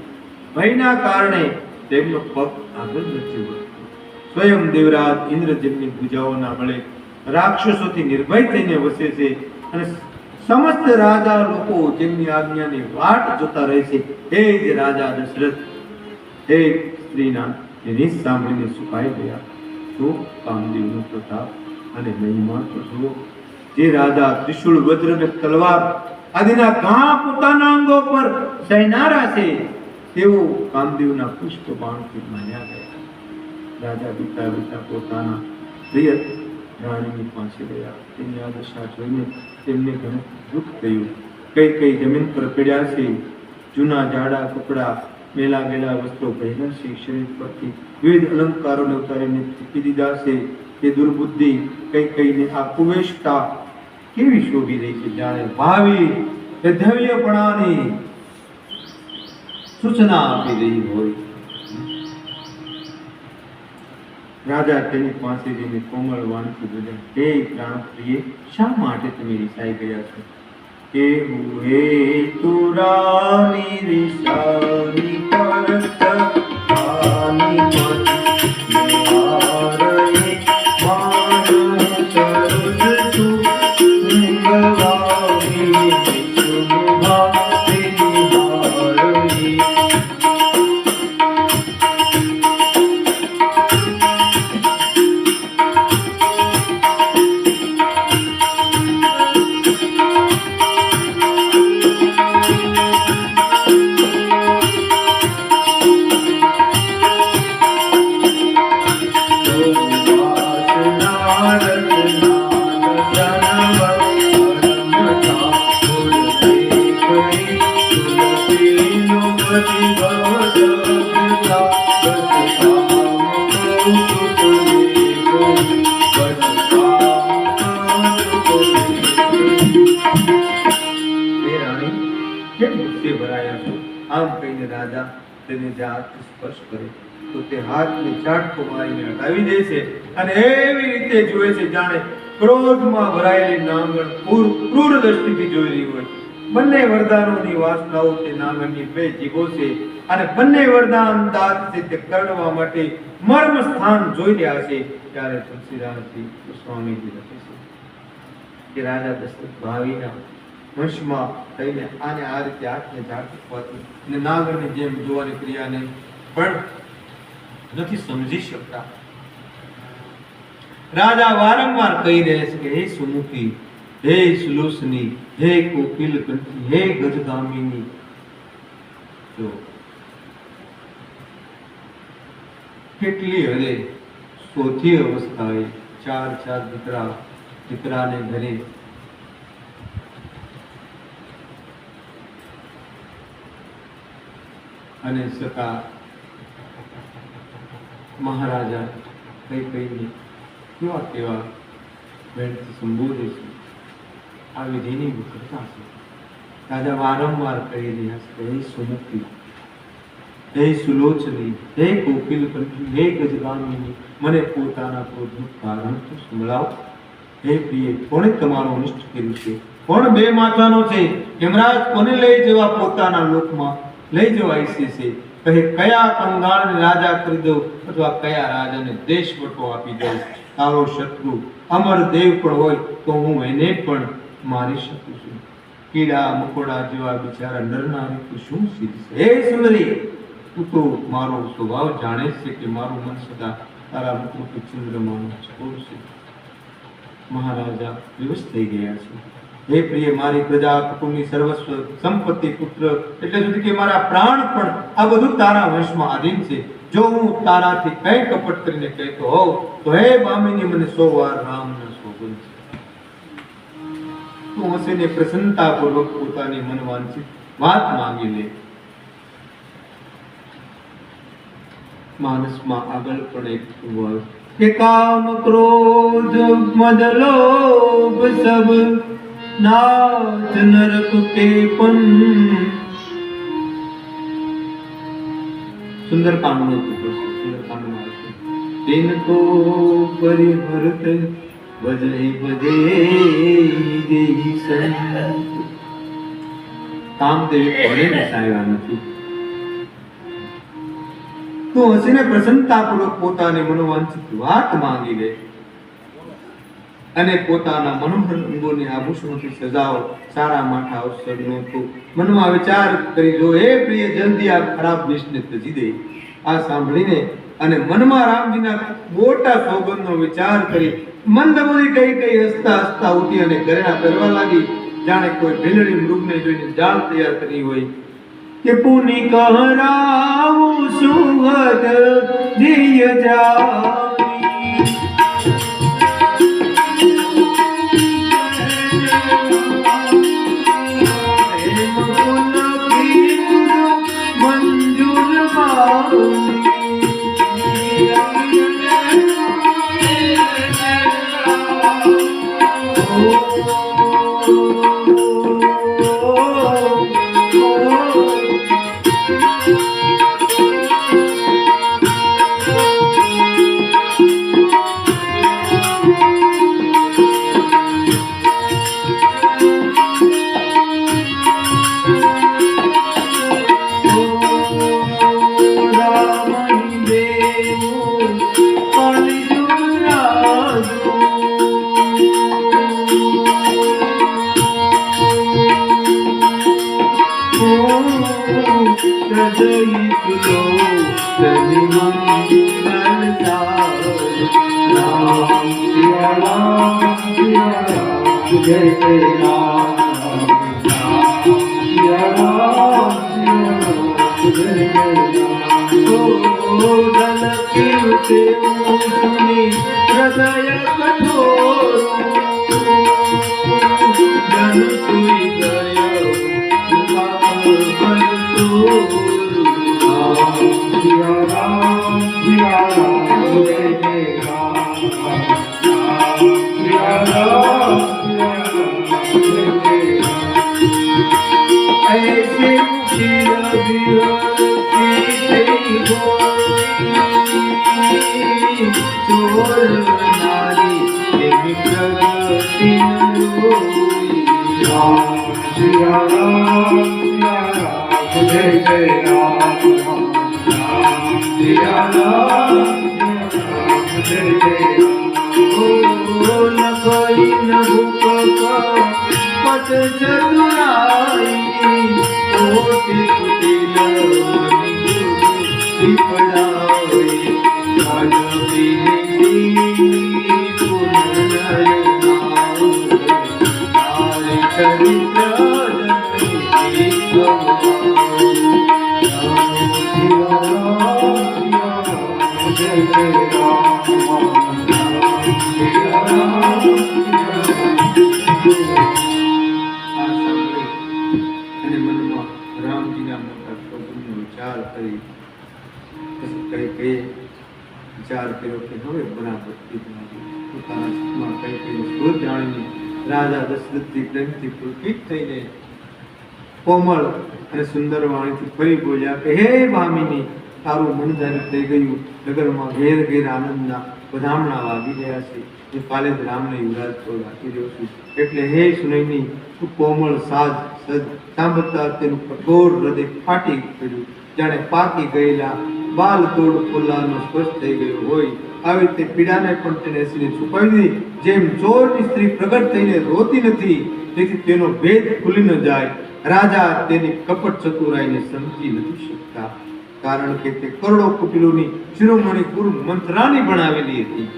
ભયના કારણે તેમનો પગ આગળ નથી વધતો. સ્વયં દેવરાજ ઇન્દ્ર જેમની ભુજાઓના બળે રાક્ષસોથી નિર્ભય થઈને વસે છે અને સમસ્ત રાજા લોકો જેમની આજ્ઞાની વાટ જોતા રહે છે, એ જ રાજા દશરથ એક સ્ત્રીના રીત સાંભળીને સુકાઈ ગયા. શું કામદેવનો પ્રતાપ અને મહિમા તો જુઓ. જે રાજા ત્રિશુળ વજ્ર અને તલવાર આદિના ઘા પોતાના અંગો પર સહેનારા છે, તેઓ કામદેવના પુષ્પ બાણથી માન્યા ગયા. રાજા પિતા પોતાના પ્રિય રાણીની પાસે ગયા. તેની આ દશા જોઈને તેમને ઘણું દુઃખ થયું. કઈ જમીન પર પડ્યા છે, જૂના જાડા કપડા મેલા ગયેલા વસ્ત્રો પહેર્યા છે, શરીર પરથી વિવિધ અલંકારોને ઉતારીને ફૂંકી દીધા છે. તે દુર્બુદ્ધિ કઈને આ કુવેશતા કેવી શોભી રહી છે, જાણે ભાવિ ધૈર્યપણાની સૂચના આપી રહી હોય. રાજા તેની પાસે જઈને કોમળ વાણીથી બોલ્યા, હે પ્રાણ પ્રિય, શા માટે તમે રિસાઈ ગયા છો? કે હે તુરાની રિસાની પરત આની આમ કહીને રાજા તેને હાથ સ્પર્શ કરે તો તે હાથને ઝાટકો મારીને હટાવી દે છે અને એવી રીતે જુએ છે જાણે ક્રોધમાં ભરાયેલી નાંગણ ક્રૂર દ્રષ્ટિથી જોઈ રહી હોય. બંને વરદાનોની વાસનાઓ તે નાંગણની બે જીભો છે અને બંને વરદાન દાંત છે તે કરવા માટે મર્મ સ્થાન જોઈ રહ્યા છે. ત્યારે તુલસીદાસજી સ્વામીજી લખે છે કે રાજા દશરથ ભાવિના વંશમાં થઈને આને આ રીતે હાથને ઝાટકવાથી અને નાગરની જેમ જોવાની ક્રિયાને પણ નથી સમજી શકતા. રાજા વારંવાર કહી રહ્યા છે કે હે સુમુખી, હે સુલોસની, હે કોકિલ કંઠી, હે ગજગામિની. જો કેટલી હદે ચોથી અવસ્થાએ ચાર દીકરાને ઘરે અને સકા મહારાજા કઈ કઈને કેવા કેવા વેણથી સંબોધે છે. આ વિધિની વિકૃતતા છે. રાજા વારંવાર કહી રહ્યા છે, હે સુમુખી, હે સુલોચની, હે કોકિલ કંઠી, હે ગજગામિની, મને પોતાના ક્રોધનું કારણ તો સંભળાવો. હે પ્રિય, કોણે તમારું અનિષ્ટ કર્યું છે? કોણ બે માથાનો છે? યમરાજ કોને લઈ જવા પોતાના લોકમાં લઈ જવા ઈચ્છે છે? કહે કયા કંગાળને રાજા કરી દઉં અથવા કયા રાજાને દેશ વટો આપી દઉં? તારો શત્રુ અમર દેવ પણ હોય તો હું એને પણ મારી શકું છું. કીડા મકોડા જેવા બિચારા નરનારી શું શીખશે? હે સુંદરી, તું તો મારો સ્વભાવ જાણે છે કે મારું મન સદા તારા મુખ ચંદ્રમાનું છોડ છે. મહારાજા વિવશ થઈ ગયા છે. હે પ્રિય, મારી પ્રજા કુટુંબની સર્વસ્વ સંપત્તિ પુત્ર એટલે સુધી કે મારા પ્રાણ પણ આ બધું તારા વશમાં આધીન છે. જો હું તારાથી કઈ કપટ કરીને કહેતો હોઉં તો હે બામીની મને 100 વાર રામના સોગંદ છે. તું હસીને પ્રસન્નતાપૂર્વક પોતાની મનવાંછિત વાત માંગી લે. માનસમાં આગળ પણ એક વાત કે કામ ક્રોધ મદ લોભ સબ नाच नरक के पन. सुंदरकांड में सुंदरकांड में दिन को परिभरत बजे बजे देही संत. कामदेव कोने नसाया નથી. તું હસીને પ્રસન્નતાપૂર્વક પોતાની મનોવાંછિત વાત માંગી લે અને પોતાના મનોહર અંગોને આભૂષણોથી સજાવો. સારા માઠા અવસરનો તું મનમાં વિચાર કરી જો. હે પ્રિય, જલ્દી આ ખરાબ વેશને ત્યજી દે. આ સાંભળીને અને મનમાં રામજીના મોટા સોગંદનો વિચાર કરી મંદબુદ્ધિ કઈ કઈ હસતા હસતા ઉઠી અને ઘરેણા પહેરવા લાગી. જાણે કોઈ ભીલડી મૃગને જોઈને જાળ તૈયાર કરી હોય કે પુની કહરાવું સુગદ દિય જાવી. હૃદય કઠોર જન સુઈ ગયો ऐसे અને મનમાં રામજીના મોટા પ્રભુનો વિચાર હવે બરાબર પોતાના સુખમાં કઈ કઈ શોધ જાણીને રાજા દશરથથી પ્રેમથી પુલકિત થઈને કોમળ અને સુંદર વાણીથી ફરી બોલ્યા કે હે ભામિની, તારું મન જારી થઈ ગયું. નગરમાં ઘેર ઘેર આનંદના વધામણા વાગી રહ્યા છે. હું કાલે જ રામને યુવરાજ પર રાખી રહ્યો છું. એટલે હે સુનયની, તું કોમળ સાજ સજ સાંભળતા તેનું કઠોર હૃદય ફાટી પડ્યું, જાણે પાકી ગયેલા બાલ તોડ ફૂલાનો સ્પર્શ થઈ ગયો હોય. આવી રીતે પીડાને પણ તેને હસીને છુપાવી દીધી. જેમ ચોરની સ્ત્રી પ્રગટ થઈને રોતી નથી, તેથી તેનો ભેદ ખુલી ન જાય. રાજા તેની કપટ ચતુરાઈને સમજી નથી શકતા, કારણ કે તે કરોડો કુટિલોની શિરોમણી ગુરુ મંત્રાની બનાવેલી હતી.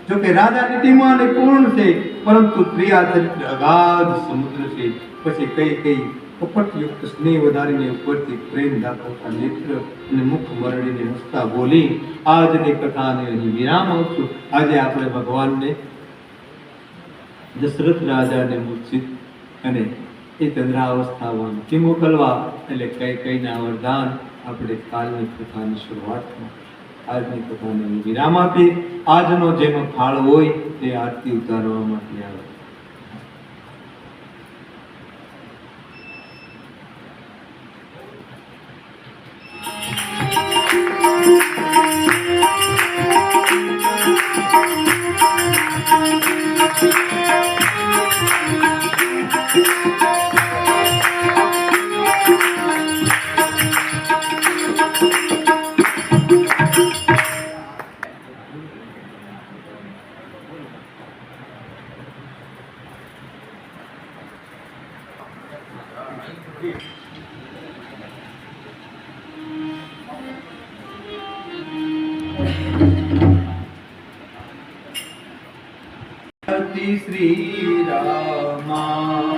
જોકે રાજા નીતિમાન અને પૂર્ણ છે, પરંતુ પ્રિયા ચરિત્ર અગાધ સમુદ્ર છે. પછી કઈ કઈ કપટયુક્ત સ્નેહ વધારીને ઉપરથી પ્રેમ દાખવતા નેત્ર અને મુખ મરડીને હસતા બોલી આજની કથાને અહીં વિરામ આવશું. આજે આપણે ભગવાનને દશરથ રાજાને મૂર્છિત અને એ ચંદ્રાવસ્થામાંથી મોકલવા એટલે કઈ કઈના વરદાન આપણે કાલની કથાની શરૂઆતમાં આજની કથાને વિરામ આપી. આજનો જેનો ફાળ હોય તે આરતી ઉતારવા માટે આવે. શ્રી રામાયણ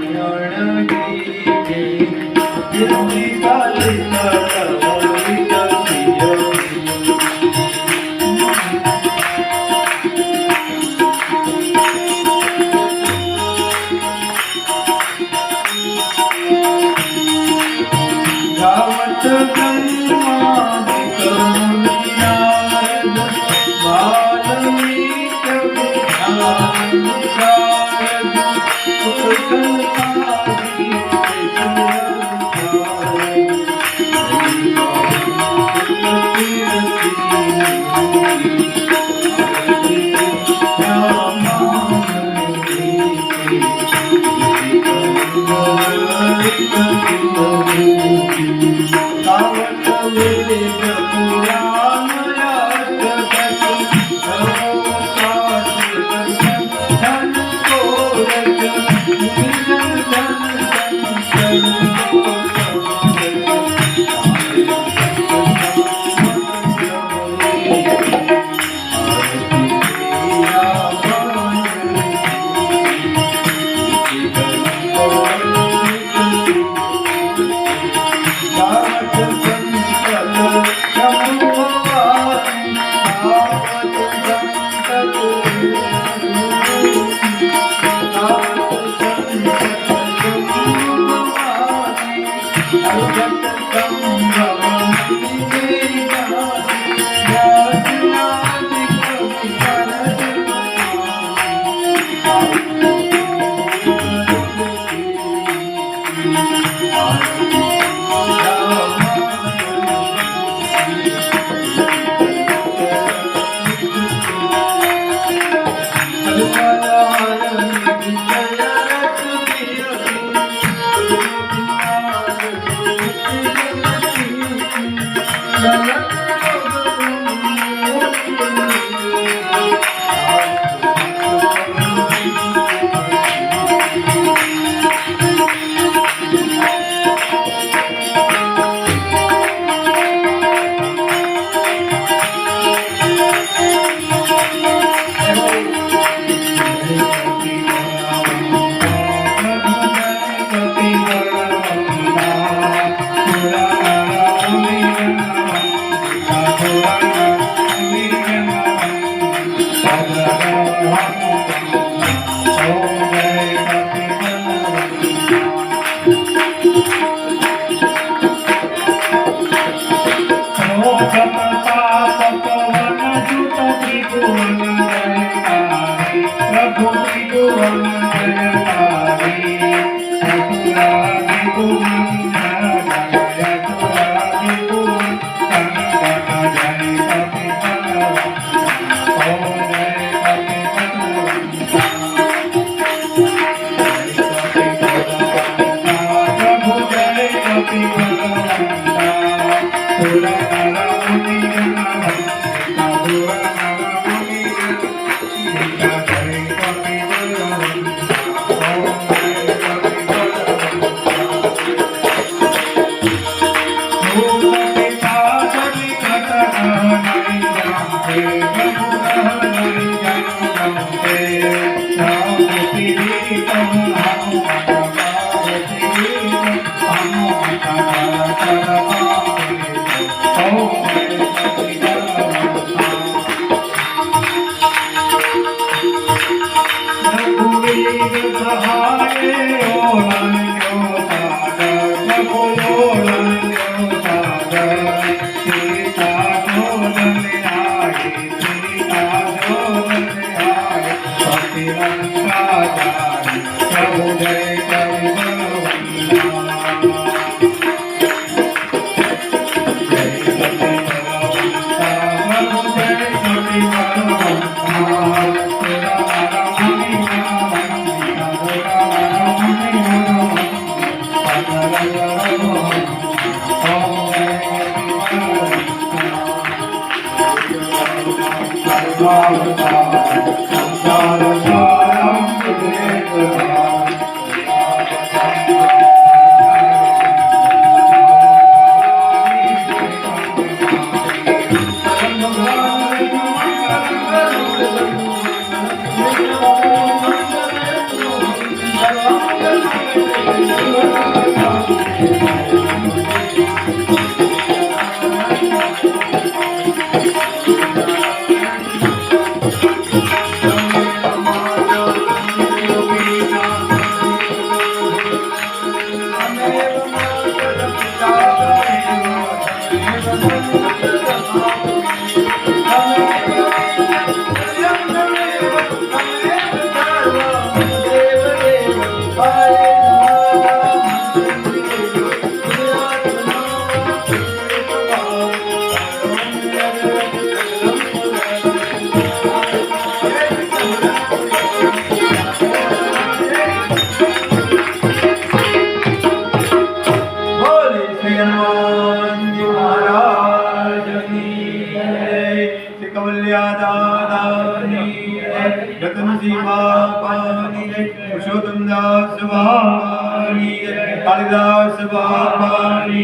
कालिदास बाबानी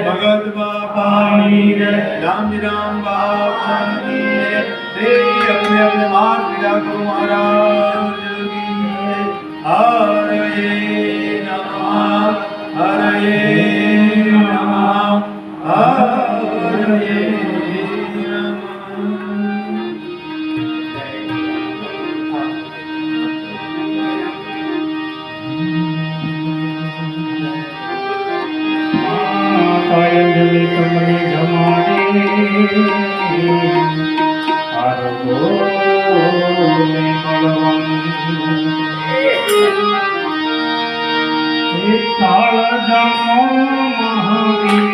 भगत बाबानी राम जी राम बाबानी अपने अपने मार्ग पीड़ा को महाराज की हरे नमः हरे नमः हरे અંજલિ તમને જમાડે તાળ જમો મહાવીર તાળ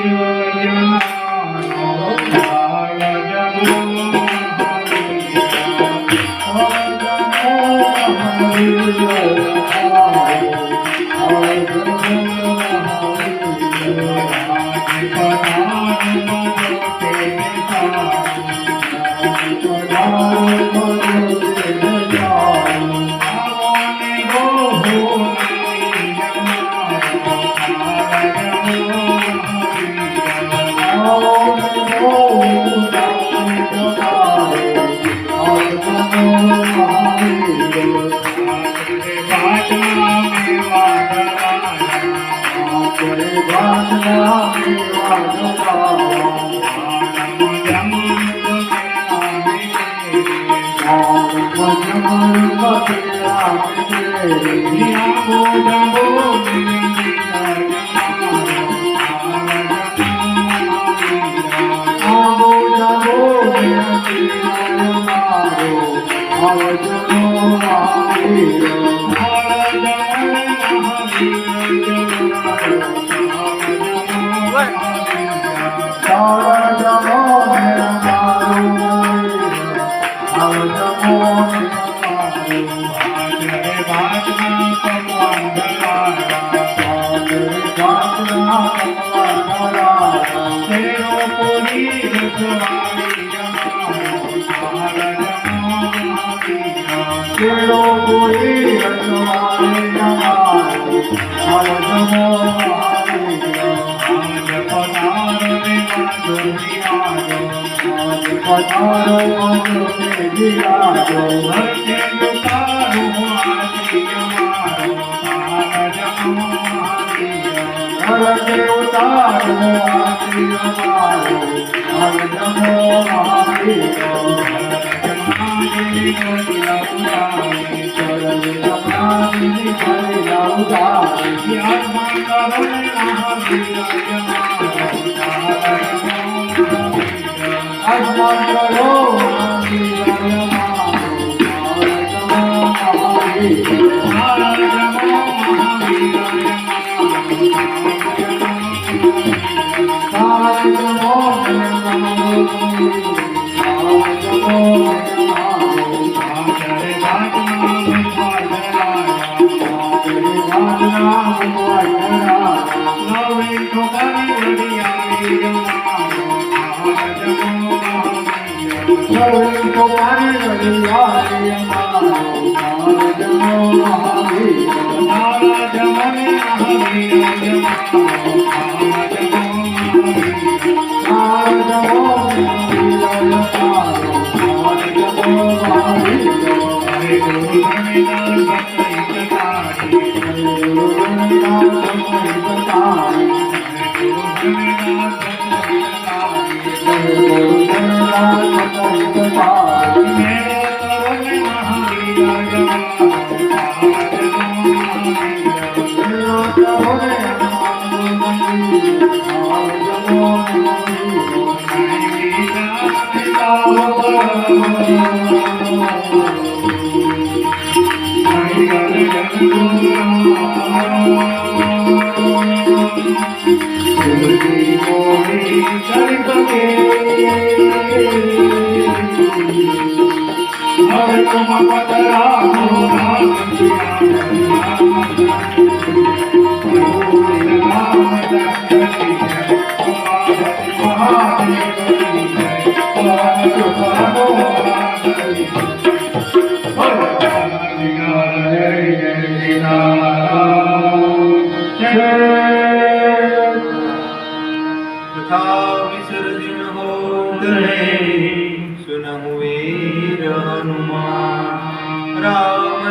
જમો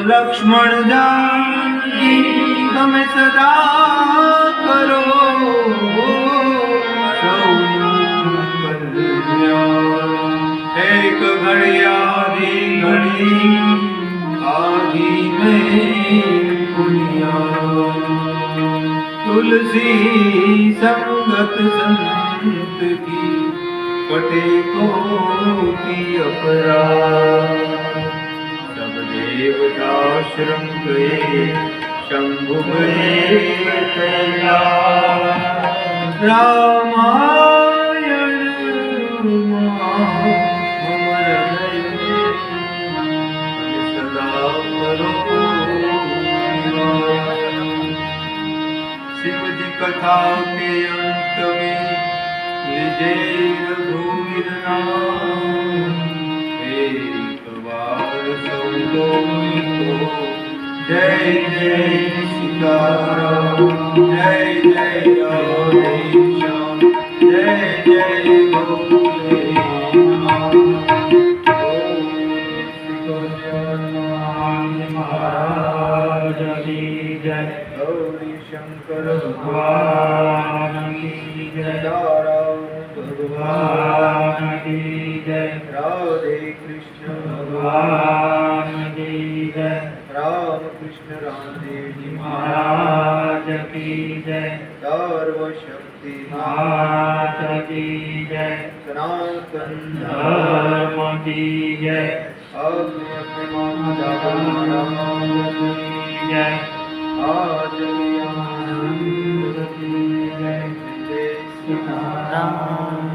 लक्ष्मण जानकी તમે સદા કરો एक घड़ी आधी घड़ी आधी में पुनिया तुलसी संगत संत की कटे को की अपराध देवता श्रम गए शंभु गए रामायण सदा करो शिव जी कथा के अंत में निजे रघुवीर नाम जय जय सीताराम जय जय राधे श्याम जय जय गोकुले महाराज की जय गौरी शंकर भगवान की जय भगवान की जय राधे कृष्ण भगवान की जय राम कृष्ण रामदेव जी महाराज की जय सर्वशक्ति मात की जय सनातन धर्म की जय अग्नि माता की जय आज की जय जय सीताराम।